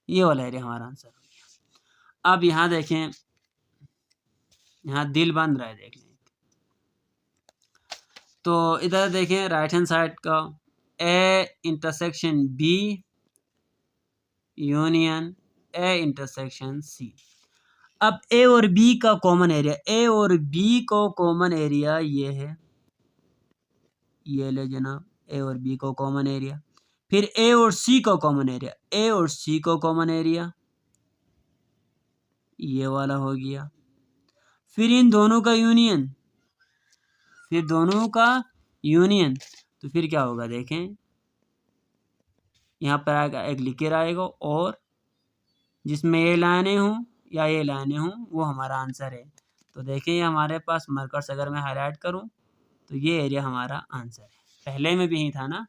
[SPEAKER 1] ये वाला एरिया हमारा आंसर हो गया। अब यहाँ देखें, यहाँ दिल बन रहा है, देख लें। तो इधर देखें राइट हैंड साइड का A intersection B union A intersection C. अब ए और बी का कॉमन एरिया, ए और बी को कॉमन एरिया ये है, ये ले जनाब, ए और बी को कॉमन एरिया। फिर ए और सी को कॉमन एरिया, ए और सी को कॉमन एरिया ये वाला हो गया। फिर इन दोनों का यूनियन, फिर दोनों का यूनियन, तो फिर क्या होगा देखें, यहाँ पर आएगा एक लिकर आएगा, और जिसमें ये लाइनें हों या ये लाइनें हों वो हमारा आंसर है। तो देखें ये हमारे पास मार्कर से अगर मैं हाईलाइट करूं तो ये एरिया हमारा आंसर है। पहले में भी ही था ना,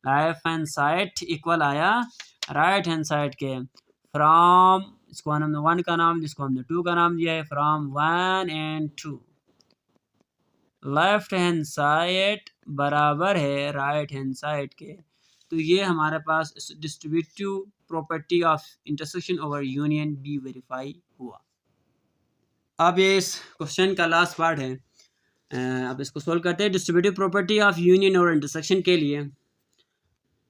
[SPEAKER 1] लेफ्ट हैंड साइड इक्वल आया राइट हैंड साइड के। फ्रॉम, इसको हमने 1 का नाम, जिसको हमने 2 का नाम दिया है, from 1 and 2 left hand side बराबर है राइट हैंड साइड के। तो ये हमारे पास distributive property of intersection over union B verify हुआ। अब ये इस क्वेश्चन का लास्ट पार्ट है, अब इसको सोल्व करते हैं। डिस्ट्रीब्यूटिव प्रॉपर्टी ऑफ यूनियन और इंटरसेक्शन के लिए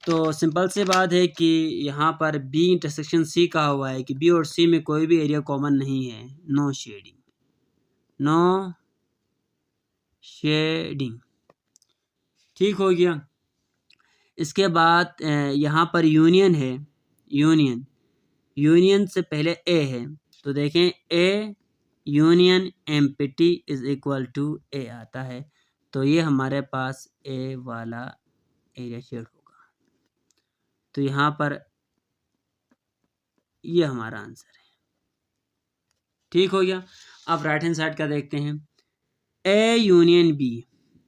[SPEAKER 1] तो सिंपल सी बात है कि यहाँ पर बी इंटरसेक्शन सी कहा हुआ है कि बी और सी में कोई भी एरिया कॉमन नहीं है, नो शेडिंग, नो शेडिंग, ठीक हो गया। इसके बाद यहाँ पर यूनियन है, यूनियन से पहले ए है, तो देखें A union empty is equal to A आता है। तो ये हमारे पास ए वाला एरिया शेड होगा। तो यहाँ पर ये हमारा आंसर है, ठीक हो गया। अब राइट हैंड साइड का देखते हैं, ए यूनियन बी,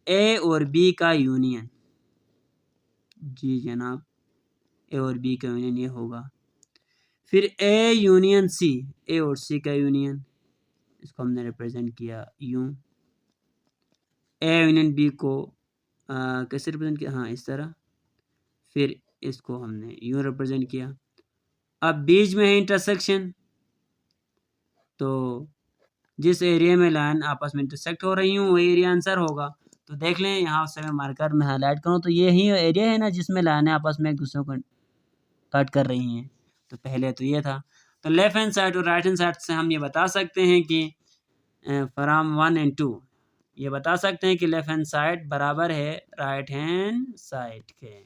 [SPEAKER 1] ए और बी का यूनियन, जी जनाब, ए और बी का यूनियन ये होगा। फिर ए यूनियन सी, ए और सी का यूनियन, इसको हमने रिप्रेजेंट किया यूं। ए यूनियन बी को कैसे रिप्रेजेंट किया, हाँ इस तरह। फिर इसको हमने यूं रिप्रेजेंट किया। अब बीच में है इंटरसेक्शन, तो जिस एरिया में लाइन आपस में इंटरसेक्ट हो रही हूँ वही एरिया आंसर होगा। तो देख लें यहाँ से मैं मार्कर में हाईलाइट करूँ तो ये ही एरिया है ना जिसमें लाइनें आपस में एक दूसरे को कट कर रही हैं। तो पहले तो ये था। तो लेफ्ट हैंड साइड और राइट हैंड साइड से हम ये बता सकते हैं कि फ्रॉम 1 and 2 ये बता सकते हैं कि लेफ्ट हैंड साइड बराबर है राइट हैंड साइड के।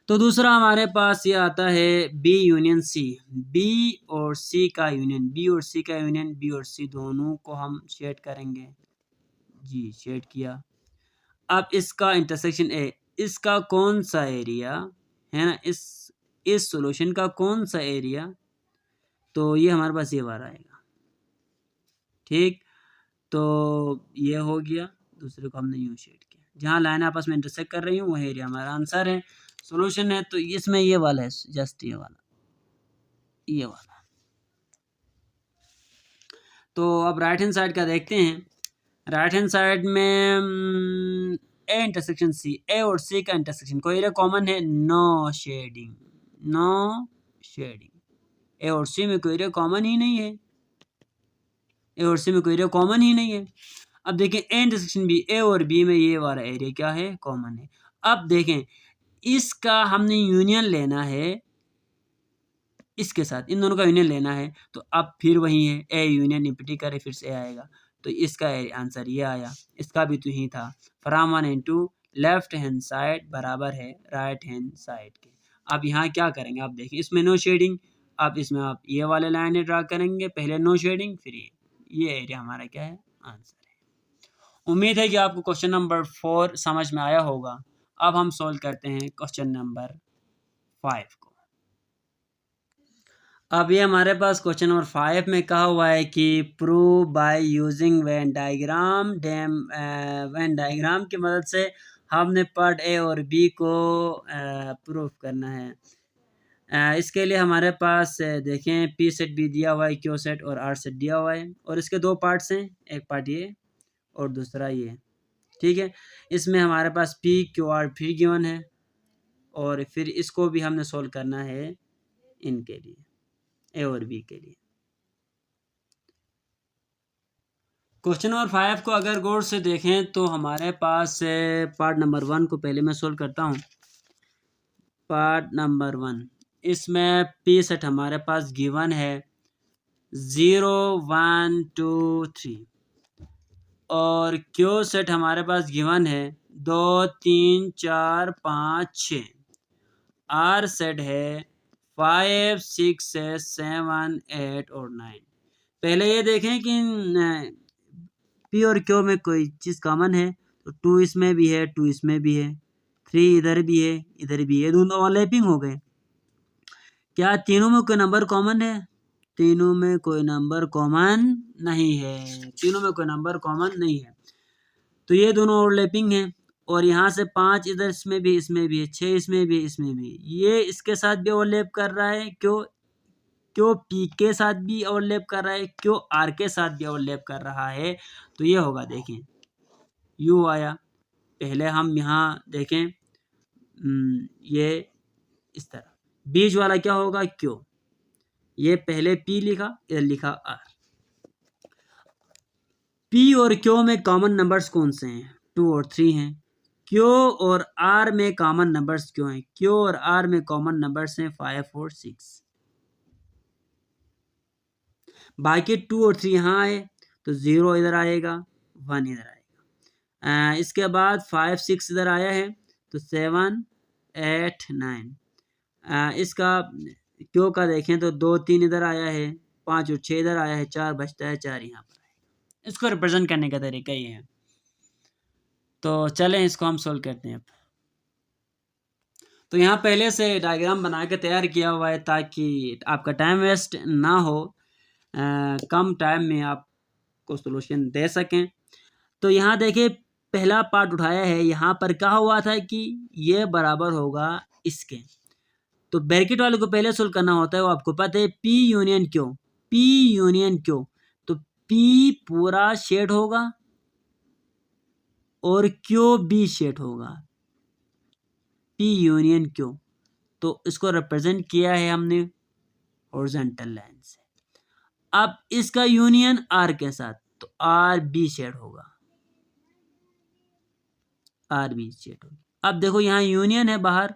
[SPEAKER 1] तो दूसरा हमारे पास ये आता है बी यूनियन सी। बी और सी का यूनियन, बी और सी का यूनियन, बी और सी दोनों को हम शेड करेंगे। जी शेड किया। अब इसका इंटरसेक्शन ए, इसका कौन सा एरिया है ना, इस सॉल्यूशन का कौन सा एरिया, तो ये हमारे पास ये वाला आएगा। ठीक, तो ये हो गया। दूसरे को हमने यूं शेड किया, जहाँ लाइन आपस में इंटरसेक्ट कर रही हूँ वह एरिया हमारा आंसर है, सॉल्यूशन है। तो इसमें ये वाला है, जस्ट ये वाला, ये वाला। तो अब राइट हैंड साइड का देखते हैं। राइट हैंड साइड में ए इंटरसेक्शन सी, ए और सी का इंटरसेक्शन, कोई एरिया कॉमन है, नो शेडिंग, नो शेडिंग। ए और सी में कोई एरिया कॉमन ही नहीं है, ए और सी में कोई एरिया कॉमन ही नहीं है। अब देखें ए इंटरसेक्शन बी, ए और बी में ये वाला एरिया क्या है, कॉमन है। अब देखें इसका हमने यूनियन लेना है इसके साथ, इन दोनों का यूनियन लेना है। तो अब फिर वही है, ए यूनियन इम्पटी करे फिर से ए आएगा। तो इसका आंसर ये आया, इसका भी तो ही था। From 1 and 2 left hand side बराबर है राइट हैंड साइड के। अब यहाँ क्या करेंगे, आप देखिए इसमें नो शेडिंग। अब इसमें आप ये वाले लाइनें ड्रा करेंगे, पहले नो शेडिंग फिर ये एरिया हमारा क्या है, आंसर है। उम्मीद है कि आपको क्वेश्चन नंबर 4 समझ में आया होगा। अब हम सोल्व करते हैं क्वेश्चन नंबर 5 को। अब ये हमारे पास क्वेश्चन नंबर 5 में कहा हुआ है कि prove by using Venn diagram. Venn diagram की मदद से हमने पार्ट ए और बी को प्रूव करना है। इसके लिए हमारे पास देखें पी सेट बी दिया हुआ है, क्यू सेट और आर सेट दिया हुआ है, और इसके दो पार्ट्स हैं, एक पार्ट ये और दूसरा ये। ठीक है, इसमें हमारे पास पी क्यू आर फिर गिवन है, और फिर इसको भी हमने सोल्व करना है इनके लिए, ए और बी के लिए। क्वेश्चन नंबर 5 को अगर गौर से देखें तो हमारे पास पार्ट नंबर 1 को पहले मैं सोल्व करता हूँ। पार्ट नंबर 1, इसमें पी सेट हमारे पास गिवन है 0 1 2 3, और क्यू सेट हमारे पास गिवन है 2 3 4 5 6, आर सेट है 5 6 7 8 और 9। पहले ये देखें कि पी और क्यू में कोई चीज़ कॉमन है, तो 2 इसमें भी है, 2 इसमें भी है, 3 इधर भी है, इधर भी है, दोनों ओवरलैपिंग हो गए। क्या तीनों में कोई नंबर कॉमन है? तीनों में कोई नंबर कॉमन नहीं है, तीनों में कोई नंबर कॉमन नहीं है। तो ये दोनों ओवरलैपिंग है, और यहाँ से 5 इधर इसमें भी है, 6 इसमें भी, इसमें भी, ये इसके साथ भी ओवरलैप कर रहा है, क्यों पी के साथ भी ओवरलैप कर रहा है, क्यों आर के साथ भी ओवरलैप कर रहा है। तो ये होगा, देखें यू आया, पहले हम यहाँ देखें ये इस तरह, बीच वाला क्या होगा, क्यों, ये पहले पी लिखा, इधर लिखा आर। पी और क्यू में कॉमन नंबर्स कौन से हैं, 2 और 3 हैं। क्यू और आर में कॉमन नंबर्स क्यों हैं, क्यू और आर में कॉमन नंबर्स हैं 5 और 6। बाकी 2 और 3 यहाँ आए तो 0 इधर आएगा, 1 इधर आएगा। इसके बाद 5 6 इधर आया है तो 7 8 9। इसका क्यों का देखें तो 2 3 इधर आया है, 5 और 6 इधर आया है, 4 बचता है, 4 यहाँ पर आएगा। इसको रिप्रेजेंट करने का तरीका ये है। तो चलें इसको हम सोल्व करते हैं। तो यहाँ पहले से डायग्राम बना के तैयार किया हुआ है ताकि आपका टाइम वेस्ट ना हो, कम टाइम में आपको सॉल्यूशन दे सकें। तो यहाँ देखिए पहला पार्ट उठाया है, यहाँ पर कहा हुआ था कि ये बराबर होगा इसके। तो ब्रैकेट वाले को पहले सोल्व करना होता है, वो आपको पता है, P union Q, P union Q. तो पी पूरा शेड होगा और क्यू बी शेड होगा, पी यूनियन क्यू। तो इसको रिप्रेजेंट किया है हमने हॉरिजॉन्टल लाइन से। अब इसका यूनियन आर के साथ, तो आर बी शेड होगा, आर बी शेड होगी। अब देखो यहाँ यूनियन है बाहर,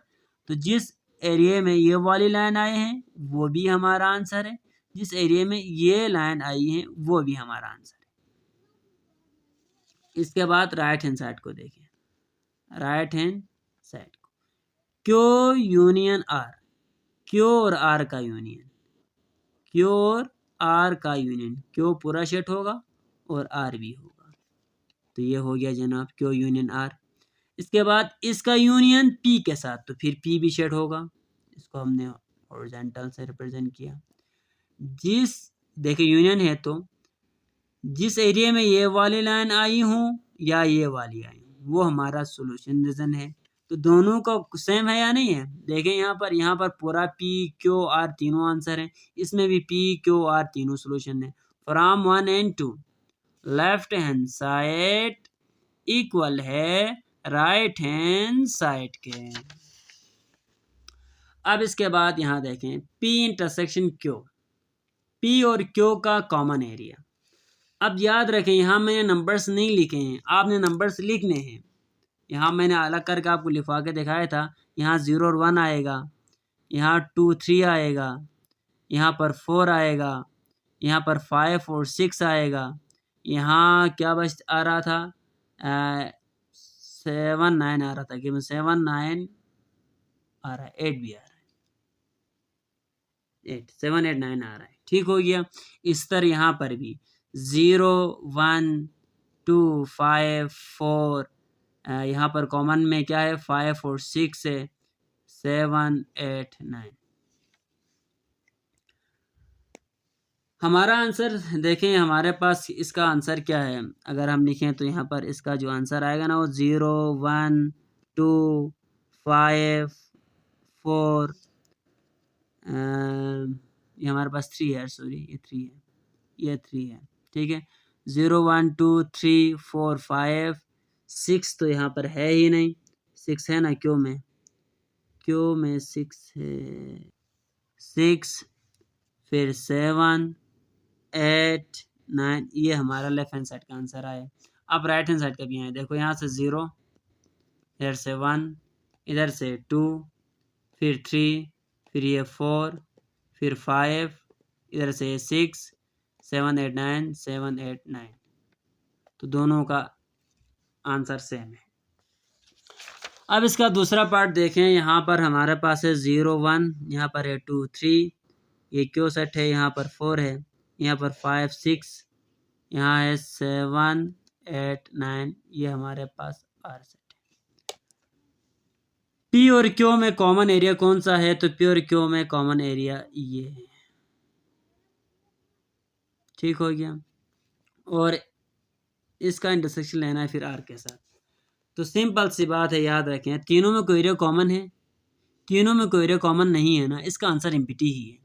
[SPEAKER 1] तो जिस एरिया में ये वाली लाइन आए हैं वो भी हमारा आंसर है, जिस एरिया में ये लाइन आई है वो भी हमारा आंसर है। इसके बाद राइट हैंड साइड को देखें, राइट हैंड साइड को, क्यू यूनियन आर, क्यू और आर का यूनियन, क्यू और आर का यूनियन, क्यू पूरा सेट होगा और आर भी होगा, तो ये हो गया जनाब क्यू यूनियन आर। इसके बाद इसका यूनियन पी के साथ, तो फिर पी भी शेड होगा, इसको हमने हॉरिजॉन्टल से रिप्रेजेंट किया। जिस देखिए यूनियन है, तो जिस एरिया में ये वाली लाइन आई हूँ या ये वाली आई हूँ वो हमारा सॉल्यूशन रीजन है। तो दोनों का सेम है या नहीं है, देखें यहाँ पर पूरा पी क्यू आर तीनों आंसर है, इसमें भी पी क्यू आर तीनों सॉल्यूशन है। From 1 and 2 left hand side equal है राइट हैंड साइड के। अब इसके बाद यहाँ देखें P इंटरसेक्शन Q, P और Q का कॉमन एरिया। अब याद रखें यहाँ मैंने नंबर्स नहीं लिखे हैं, आपने नंबर्स लिखने हैं। यहाँ मैंने अलग करके आपको लिखवा के दिखाया था, यहाँ 0 और 1 आएगा, यहाँ 2 3 आएगा, यहाँ पर 4 आएगा, यहाँ पर 5 और 6 आएगा, यहाँ क्या बच आ रहा था 7 9 आ रहा था, कि 7 9 आ रहा है, 8 भी आ रहा है, 8 7 8 9 आ रहा है, ठीक हो गया। इस तरह यहाँ पर भी 0 1 2 5 4, यहाँ पर कॉमन में क्या है 5 और 6 है, 7 8 9। हमारा आंसर देखें, हमारे पास इसका आंसर क्या है, अगर हम लिखें तो यहाँ पर इसका जो आंसर आएगा ना वो 0 1 2 5 4, ये हमारे पास 3 है, सॉरी ये 3 है, ये 3 है, ठीक है। 0 1 2 3 4 5 6 तो यहाँ पर है ही नहीं, 6 है ना क्यों में 6 है, 6 फिर 7 8 9, ये हमारा लेफ्ट हैंड साइड का आंसर आया। अब राइट हैंड साइड का भी है, देखो यहाँ से 0, इधर से 1, इधर से 2, फिर 3, फिर ये 4, फिर 5, इधर से 6 7 8 9 7 8 9, तो दोनों का आंसर सेम है। अब इसका दूसरा पार्ट देखें, यहाँ पर हमारे पास है 0 1, यहाँ पर है 2 3, ये क्यों सेट है, यहाँ पर 4 है, यहाँ पर 5 6, यहाँ है 7 8 9, ये हमारे पास आर सेट है। पी और क्यू में कॉमन एरिया कौन सा है, तो पी और क्यू में कॉमन एरिया ये है, ठीक हो गया। और इसका इंटरसेक्शन लेना है फिर आर के साथ, तो सिंपल सी बात है, याद रखें तीनों में कोई एरिया कॉमन है, तीनों में कोई एरिया कॉमन नहीं है ना, इसका आंसर एम्प्टी ही है।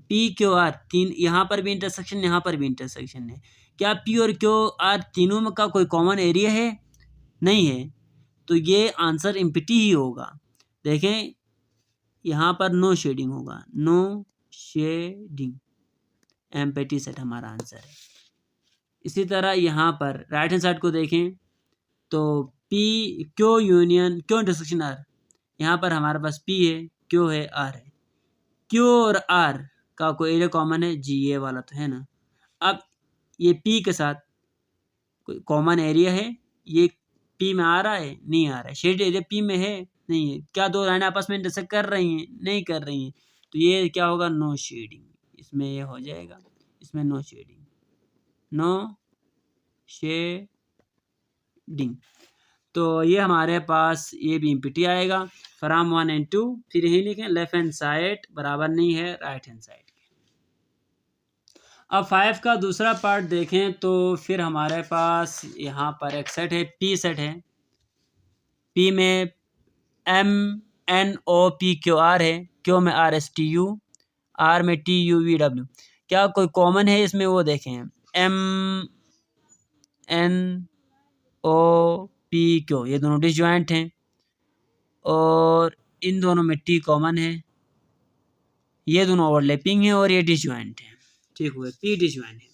[SPEAKER 1] पी क्यू आर तीन, यहाँ पर भी इंटरसेक्शन, यहाँ पर भी इंटरसेक्शन है, क्या पी और क्यू आर तीनों में का कोई कॉमन एरिया है, नहीं है, तो ये आंसर एम्प्टी ही होगा। देखें यहाँ पर नो शेडिंग होगा, नो शेडिंग, एम्प्टी सेट हमारा आंसर है। इसी तरह यहाँ पर राइट हैंड साइड को देखें, तो P Q union Q intersection R, यहाँ पर हमारे पास पी है, क्यू है, आर है, क्यू और आर का कोई एरिया कॉमन है जी, ये वाला तो है ना। अब ये पी के साथ कोई कॉमन एरिया है, ये पी में आ रहा है, नहीं आ रहा है, शेड एरिया पी में है, नहीं है, क्या दो लाइनें आपस में इंटरसेक्ट कर रही हैं, नहीं कर रही हैं, तो ये क्या होगा नो शेडिंग, इसमें ये हो जाएगा, इसमें नो शेडिंग, नो शेडिंग, तो ये हमारे पास ये भी एम्प्टी आएगा। फ्रॉम 1 and 2, फिर यही लिखें लेफ्ट हैंड साइड बराबर नहीं है राइट हैंड साइड के। अब 5 का दूसरा पार्ट देखें, तो फिर हमारे पास यहाँ पर एक सेट है, पी सेट है, पी में M N O P Q R है, क्यू में R S T U, R में टी यू वी डब्ल्यू, क्या कोई कॉमन है इसमें, वो देखें M N O P Q, ये दोनों डिसजॉइंट हैं, और इन दोनों में टी कॉमन है, ये दोनों ओवरलैपिंग है और ये डिसजॉइंट है। ठीक हुए, पी डिसजॉइंट है।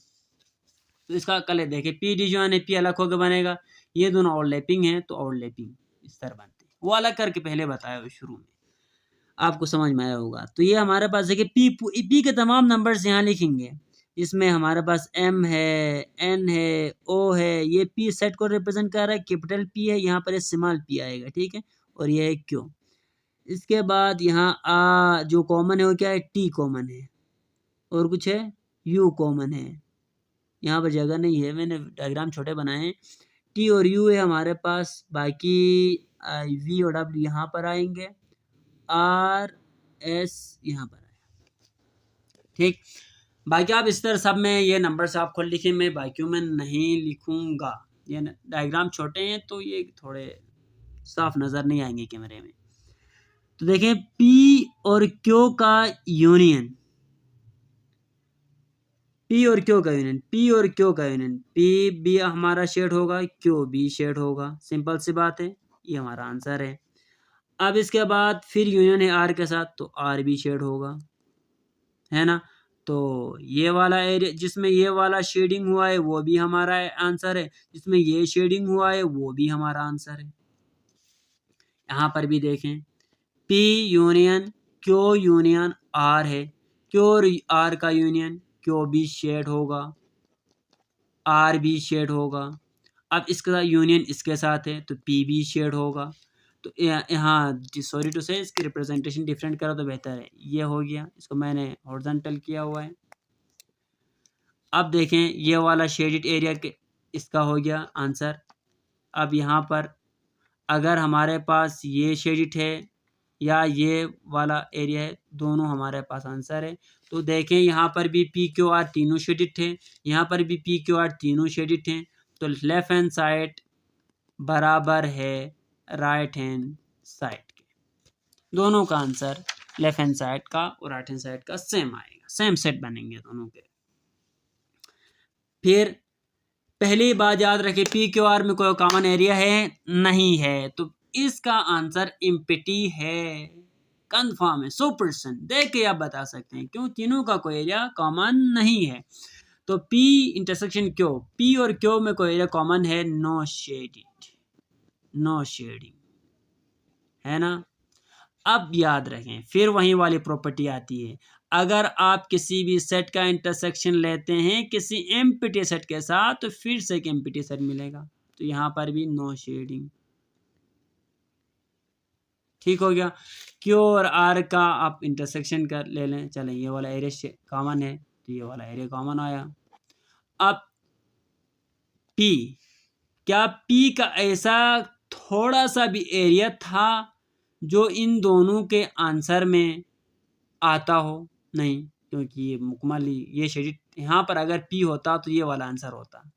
[SPEAKER 1] तो इसका कल देखें, पी डिसजॉइंट है, पी अलग होकर बनेगा, ये दोनों ओवरलैपिंग है तो ओवरलैपिंग इस तरह बनते हैं। वो अलग करके पहले बताया हुआ शुरू में, आपको समझ में आया होगा। तो ये हमारे पास देखिए पी के तमाम नंबर्स यहाँ लिखेंगे। इसमें हमारे पास एम है, एन है, ओ है, ये पी सेट को रिप्रेजेंट कर रहा है, कैपिटल पी है, यहाँ पर स्मॉल पी आएगा, ठीक है, और ये है क्यू। इसके बाद यहाँ आ जो कॉमन है वो क्या है, टी कॉमन है, और कुछ है यू कॉमन है, यहाँ पर जगह नहीं है, मैंने डायग्राम छोटे बनाए हैं। टी और यू है हमारे पास, बाकी वी और डब्ल्यू यहाँ पर आएंगे, आर एस यहाँ पर आए, ठीक। बाकी आप इस तरह सब में ये नंबर से आप खुद लिखें, मैं बाकियों में नहीं लिखूंगा, ये डायग्राम छोटे हैं तो ये थोड़े साफ नज़र नहीं आएंगे कैमरे में। तो देखें पी और क्यू का यूनियन, पी और क्यू का यूनियन, पी और क्यू का यूनियन, पी बी हमारा शेड होगा, क्यू बी शेड होगा, सिंपल सी बात है, ये हमारा आंसर है। अब इसके बाद फिर यूनियन है आर के साथ, तो आर बी शेड होगा, है ना। तो ये वाला एरिया जिसमें ये वाला शेडिंग हुआ है वो भी हमारा आंसर है, जिसमें ये शेडिंग हुआ है वो भी हमारा आंसर है। यहाँ पर भी देखें, P union Q union R है, क्यू और आर का यूनियन क्यू भी शेड होगा, आर भी शेड होगा। अब इसके साथ यूनियन इसके साथ है तो पी भी शेड होगा। तो यहाँ सॉरी टू से इसकी रिप्रेजेंटेशन डिफरेंट करो तो बेहतर है, ये हो गया, इसको मैंने हॉरिजॉन्टल किया हुआ है। अब देखें ये वाला शेडेड एरिया के इसका हो गया आंसर। अब यहाँ पर अगर हमारे पास ये शेडेड है या ये वाला एरिया है, दोनों हमारे पास आंसर है। तो देखें यहाँ पर भी पी क्यू आर तीनों शेडेड थे, यहाँ पर भी पी क्यू आर तीनों शेडेड हैं, तो लेफ्ट हैंड साइड बराबर है राइट हैंड साइड के। दोनों का आंसर लेफ्ट हैंड साइड का और राइट हैंड साइड का सेम आएगा, सेम सेट बनेंगे दोनों के। फिर पहली बात याद रखें, पी क्यू आर में कोई कॉमन एरिया है नहीं है, तो इसका आंसर एम्प्टी है, कंफर्म है 100%। देख के आप बता सकते हैं क्यों, तीनों का कोई एरिया कॉमन नहीं है। तो P इंटरसेक्शन क्यू, P और क्यू में कोई एरिया कॉमन है, नो शेडिंग, नो शेडिंग, है ना। अब याद रखें फिर वही वाली प्रॉपर्टी आती है, अगर आप किसी भी सेट का इंटरसेक्शन लेते हैं किसी एम्प्टी सेट के साथ तो फिर से एक एम्प्टी सेट मिलेगा, तो यहाँ पर भी नो शेडिंग, ठीक हो गया। क्यू और आर का आप इंटरसेक्शन कर ले लें, चलें ये वाला एरिया कॉमन है तो ये वाला एरिया कॉमन आया। अब P, क्या P का ऐसा थोड़ा सा भी एरिया था जो इन दोनों के आंसर में आता हो? नहीं, क्योंकि ये मुकम्मल ये शेडिड, यहाँ पर अगर P होता तो ये वाला आंसर होता,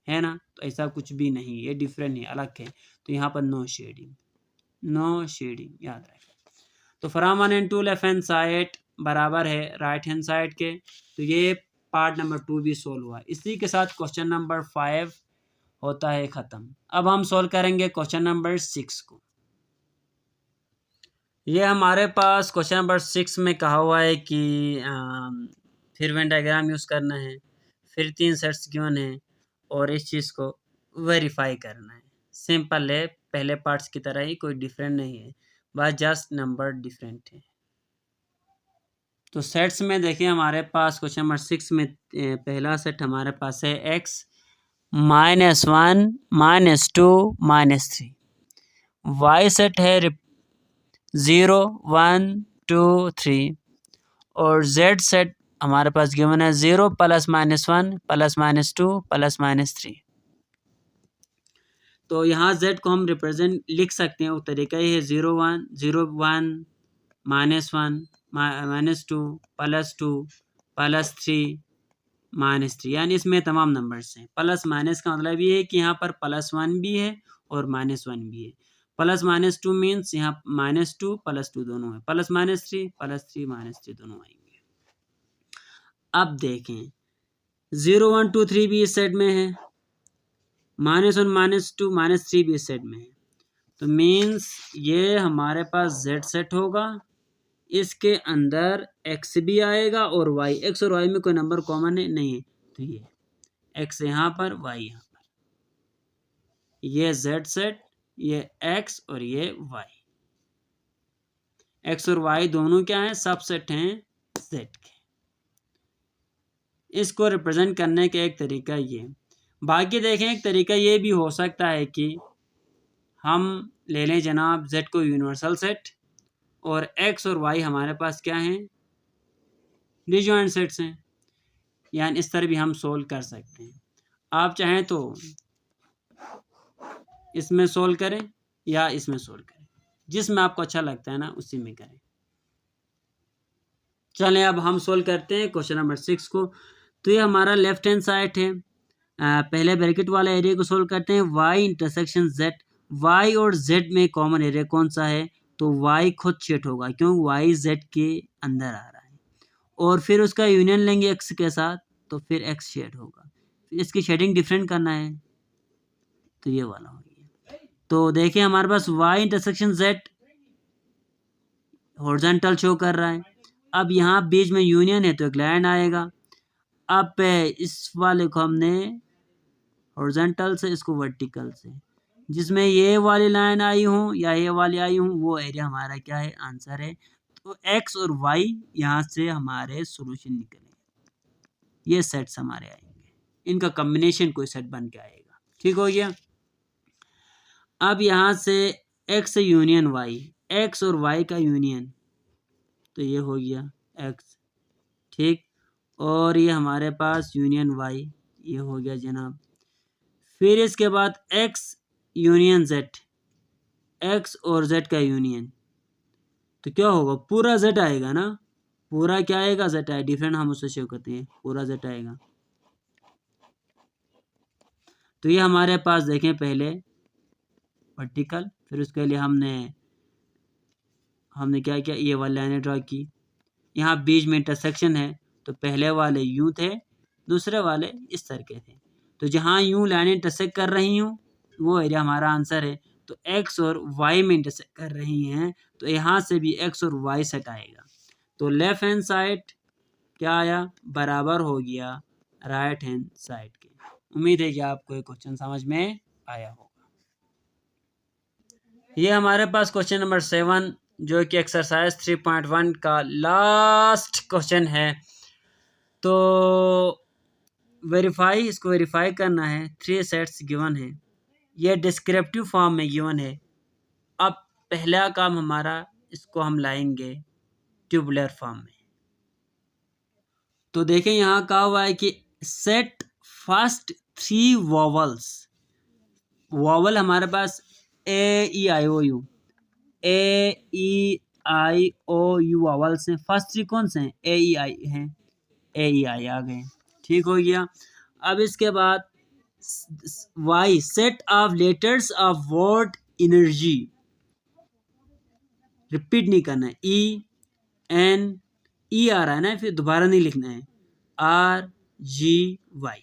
[SPEAKER 1] है ना। तो ऐसा कुछ भी नहीं, ये डिफरेंट है, अलग है, तो यहाँ पर नो शेडिंग, नो शेडिंग याद रखें। तो from 1 and 2 left hand side बराबर है राइट हैंड साइड के, तो ये पार्ट नंबर 2 भी सोल्व हुआ। इसी के साथ क्वेश्चन नंबर 5 होता है ख़त्म। अब हम सोल्व करेंगे क्वेश्चन नंबर 6 को। ये हमारे पास क्वेश्चन नंबर 6 में कहा हुआ है कि फिर वेन डायग्राम यूज़ करना है, फिर 3 सेट्स गिवन है और इस चीज़ को वेरीफाई करना है। सिंपल है, पहले पार्ट्स की तरह ही, कोई डिफरेंट नहीं है, बस जस्ट नंबर डिफरेंट है। तो सेट्स में देखिए हमारे पास क्वेश्चन नंबर 6 में पहला सेट हमारे पास है x -1 -2 -3, y सेट है 0 1 2 3 और z सेट हमारे पास गिवन है 0 +- 1 +- 2 +- 3। तो यहाँ z को हम रिप्रेजेंट लिख सकते हैं, वो तरीका ही है 0 1 -1 -1 -2 +2 +3 -3, यानी इसमें तमाम नंबर्स हैं। प्लस माइनस का मतलब ये है कि यहाँ पर +1 भी है और -1 भी है। +- 2 मीन्स यहाँ -2 +2 दोनों है, +- 3 -3 दोनों आएंगे। अब देखें 0 1 2 3 भी इस सेट में है, -1 -2 -3 भी इस सेट में है, तो मीन्स ये हमारे पास जेड सेट होगा, इसके अंदर एक्स भी आएगा और वाई, एक्स और वाई में कोई नंबर कॉमन है नहीं है, तो ये एक्स यहाँ पर, वाई यहाँ पर, ये जेड सेट, ये एक्स और ये वाई। एक्स और वाई दोनों क्या हैं, सबसेट हैं जेड के। इसको रिप्रेजेंट करने का एक तरीका ये। बाकी देखें, एक तरीका ये भी हो सकता है कि हम ले लें जनाब जेड को यूनिवर्सल सेट, और एक्स और वाई हमारे पास क्या हैं, डिजॉइंट सेट्स हैं। यानी इस तरह भी हम सोल्व कर सकते हैं। आप चाहें तो इसमें सोल्व करें या इसमें सोल्व करें, जिसमें आपको अच्छा लगता है ना उसी में करें। चलें अब हम सोल्व करते हैं क्वेश्चन नंबर 6 को। तो ये हमारा लेफ्ट हैंड साइड है। पहले ब्रैकेट वाला एरिया को सोल्व करते हैं। y इंटरसेक्शन z, y और z में कॉमन एरिया कौन सा है, तो y खुद शेड होगा, क्यों, y z के अंदर आ रहा है। और फिर उसका यूनियन लेंगे x के साथ, तो फिर x शेड होगा। इसकी शेडिंग डिफरेंट करना है, तो ये वाला हो गया। तो देखिए हमारे पास y intersection z horizontal show कर रहा है। अब यहाँ बीच में यूनियन है तो एक लाइन आएगा। अब इस वाले को हमने हॉरिजॉन्टल से, इसको वर्टिकल से, जिसमें ये वाली लाइन आई हूँ या ये वाली आई हूँ, वो एरिया हमारा क्या है, आंसर है। तो x और y यहाँ से हमारे सॉल्यूशन निकलेंगे, ये सेट्स हमारे आएंगे, इनका कॉम्बिनेशन कोई सेट बन के आएगा। ठीक हो गया। अब यहाँ से x यूनियन y, x और y का यूनियन, तो ये हो गया x, ठीक। और ये हमारे पास यूनियन y, ये हो गया जनाब। फिर इसके बाद x यूनियन z, x और z का यूनियन, तो क्या होगा, पूरा z आएगा ना, पूरा क्या आएगा, z आएगा। डिफरेंट हम उससे शो करते हैं, पूरा z आएगा। तो ये हमारे पास देखें पहले वर्टिकल, फिर उसके लिए हमने क्या किया, ये वाली लाइनें ड्रॉ की। यहाँ बीच में इंटरसेक्शन है, तो पहले वाले यूं थे, दूसरे वाले इस तरह के थे। तो जहाँ यूं लाइनें इंटरसेक्ट कर रही हूँ, वो एरिया हमारा आंसर है। तो x और y में इंटरसेक्ट कर रही हैं, तो यहाँ से भी x और y सेट आएगा। तो लेफ्ट हैंड साइड क्या आया, बराबर हो गया राइट हैंड साइड के। उम्मीद है कि आपको ये क्वेश्चन समझ में आया होगा। ये हमारे पास क्वेश्चन नंबर 7, जो कि एक्सरसाइज 3.1 का लास्ट क्वेश्चन है। तो वेरीफाई, इसको वेरीफाई करना है। 3 सेट्स गिवन है, ये डिस्क्रिप्टिव फॉर्म में गिवन है। अब पहला काम हमारा, इसको हम लाएंगे ट्यूबुलर फॉर्म में। तो देखें यहाँ कहा हुआ है कि सेट फर्स्ट 3 वॉवल्स, वॉवल हमारे पास A E I O U, A E I O U vowels हैं। फर्स्ट 3 कौन से हैं, ए ई आई हैं, ए ई आई आ गए, ठीक हो गया। अब इसके बाद Y, set of letters of word energy, repeat नहीं करना है, ई एन, ई आ रहा है ना, फिर दोबारा नहीं लिखना है, आर जी वाई,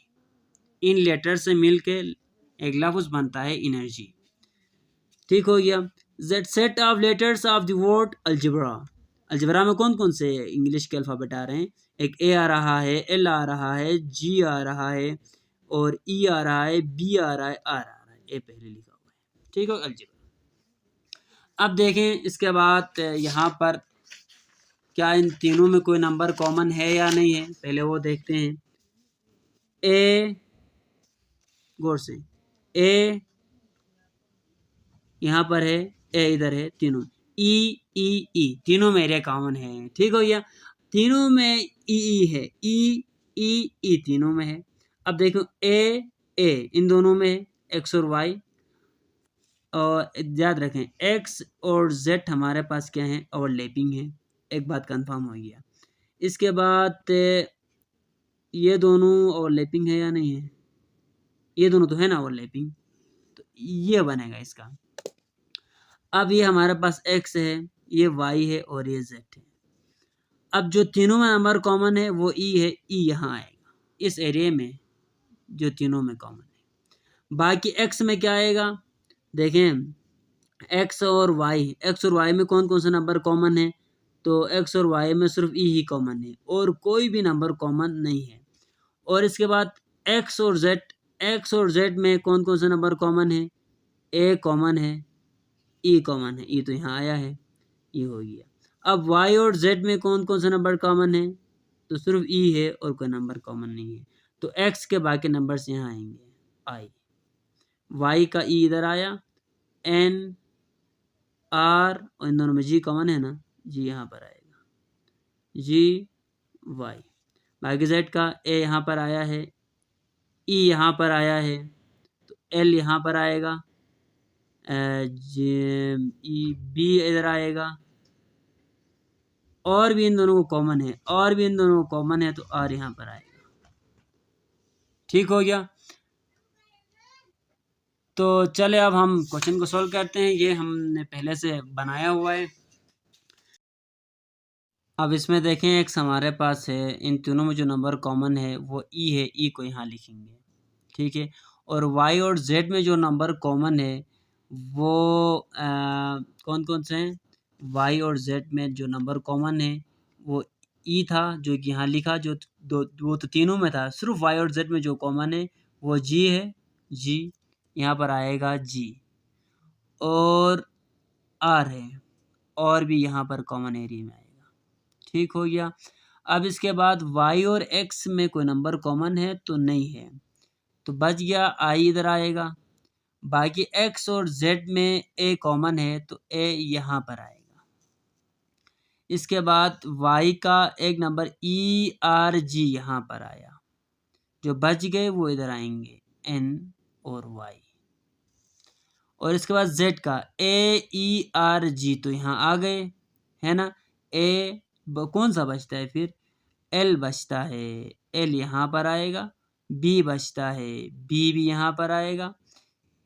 [SPEAKER 1] इन लेटर से मिलके एक लफ्ज बनता है एनर्जी, ठीक हो गया। Z, set of letters of the word algebra, algebra में कौन कौन से इंग्लिश के अल्फ़ाबेट आ रहे हैं, एक ए आ रहा है, एल आ रहा है, जी आ रहा है, और ई आ रहा है, बी आ रहा है, आर आ रहा है, ए पहले लिखा हुआ है, ठीक हो अलजेब्रा। अब देखें इसके बाद यहाँ पर क्या इन तीनों में कोई नंबर कॉमन है या नहीं है, पहले वो देखते हैं। ए, गौर से, ए यहाँ पर है, ए इधर है, तीनों ई ई ई, तीनों में एरिया कॉमन है, ठीक हो गया। तीनों में ई ई है, ई ई ई तीनों में है। अब देखो ए इन दोनों में है, एक्स और वाई, और याद रखें एक्स और जेड हमारे पास क्या है, ओवरलैपिंग है, एक बात कंफर्म हो गया। इसके बाद ये दोनों ओवरलैपिंग है या नहीं है, ये दोनों तो है ना ओवरलैपिंग, तो ये बनेगा इसका। अब ये हमारे पास x है, ये y है और ये z है। अब जो तीनों में नंबर कॉमन है वो e है, e यहाँ आएगा इस एरिया में, जो तीनों में कॉमन है। बाकी x में क्या आएगा, देखें एक्स और वाई में कौन कौन से नंबर कॉमन है, तो एक्स और वाई में सिर्फ ई ही कॉमन है और कोई भी नंबर कॉमन नहीं है। और इसके बाद एक्स और जेड में कौन कौन से नंबर कॉमन है, ए कॉमन है, ई कॉमन है, ई तो यहाँ आया है, ई हो गया। अब वाई और जेड में कौन कौन से नंबर कॉमन है, तो सिर्फ ई है और कोई नंबर कॉमन नहीं है। तो एक्स के बाकी नंबर्स यहाँ आएंगे, आई, वाई का ई इधर आया, एन, आर और इन दोनों में जी कॉमन है ना, जी यहाँ पर आएगा, जी, वाई। बाकी जेड का ए यहाँ पर आया है, ई यहाँ पर आया है, तो एल यहाँ पर आएगा, ई, बी इधर आएगा, और भी इन दोनों को कॉमन है, और भी इन दोनों को कॉमन है, तो आर यहाँ पर आएगा। ठीक हो गया। तो चले अब हम क्वेश्चन को सॉल्व करते हैं। ये हमने पहले से बनाया हुआ है। अब इसमें देखें एक्स हमारे पास है, इन तीनों में जो नंबर कॉमन है वो ई है, ई को यहाँ लिखेंगे, ठीक है। और वाई और जेड में जो नंबर कॉमन है वो कौन कौन से हैं, वाई और जेड में जो नंबर कॉमन है वो ई था, जो कि यहाँ लिखा, जो वो तो तीनों में था, सिर्फ वाई और जेड में जो कॉमन है वो जी है, जी यहाँ पर आएगा, जी, और आर है, और भी यहाँ पर कॉमन एरिया में आएगा। ठीक हो गया। अब इसके बाद y और x में कोई नंबर कॉमन है तो नहीं है, तो बच गया i इधर आएगा। बाकी x और z में a कॉमन है तो a यहाँ पर आएगा। इसके बाद y का एक नंबर e r g यहाँ पर आया, जो बच गए वो इधर आएंगे, n और y। और इसके बाद z का a e r g तो यहाँ आ गए, है ना। a कौन सा बचता है फिर, L बचता है, L यहाँ पर आएगा, B बचता है, B भी यहाँ पर आएगा।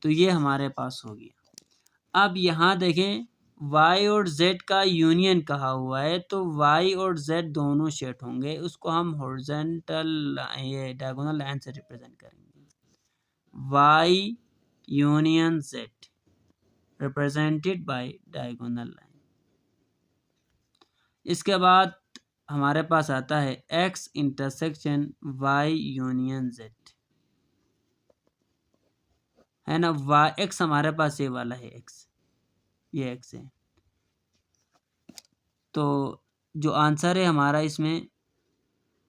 [SPEAKER 1] तो ये हमारे पास हो गया। अब यहाँ देखें Y और Z का यूनियन कहा हुआ है, तो Y और Z दोनों सेट होंगे, उसको हम हॉरिजॉन्टल ये डायगोनल लाइन से रिप्रेजेंट करेंगे। Y union Z represented by diagonal line. इसके बाद हमारे पास आता है x intersection y union z, है ना। x हमारे पास ये वाला है, x, ये x है। तो जो आंसर है हमारा इसमें,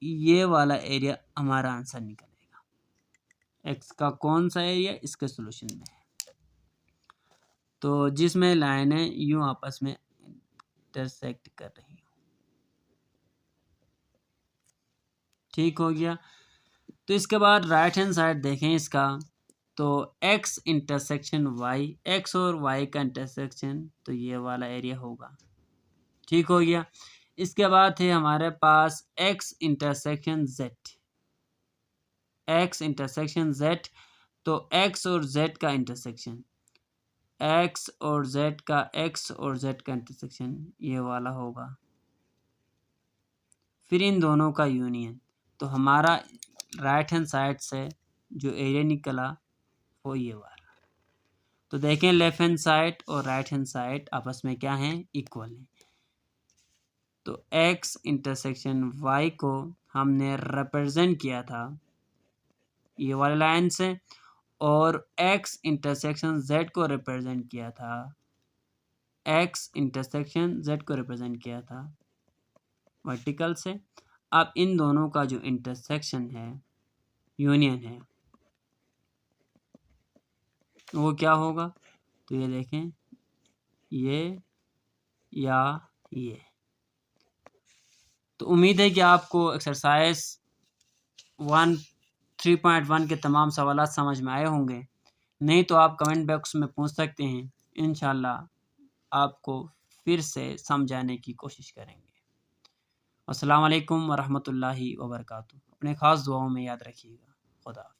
[SPEAKER 1] ये वाला एरिया हमारा आंसर निकलेगा। x का कौन सा एरिया इसके सॉल्यूशन में है, तो जिसमें लाइन है यूं आपस में इंटरसेक्ट कर रही हो। ठीक हो गया। तो इसके बाद राइट हैंड साइड देखें इसका, तो x इंटरसेक्शन y, x और y का इंटरसेक्शन, तो ये वाला एरिया होगा। ठीक हो गया। इसके बाद है हमारे पास x intersection z, x intersection z, तो x और z का इंटरसेक्शन, x और z का इंटरसेक्शन ये वाला होगा। फिर इन दोनों का यूनियन, तो हमारा राइट हैंड साइड से जो एरिया निकला वो ये वाला। तो देखें लेफ्ट हैंड साइड और राइट हैंड साइड आपस में क्या हैं, इक्वल हैं। तो x इंटरसेक्शन y को हमने रिप्रेजेंट किया था ये वाले लाइन से, और x इंटरसेक्शन z को रिप्रेजेंट किया था, x इंटरसेक्शन z को रिप्रेजेंट किया था वर्टिकल से। अब इन दोनों का जो इंटरसेक्शन है, यूनियन है, वो क्या होगा, तो ये देखें, ये या ये। तो उम्मीद है कि आपको एक्सरसाइज 3.1 के तमाम सवालात समझ में आए होंगे। नहीं तो आप कमेंट बॉक्स में पूछ सकते हैं, इंशाल्लाह आपको फिर से समझाने की कोशिश करेंगे। अस्सलाम वालेकुम वरहमतुल्लाहि वबरकातुहू। अपने ख़ास दुआओं में याद रखिएगा। खुदा।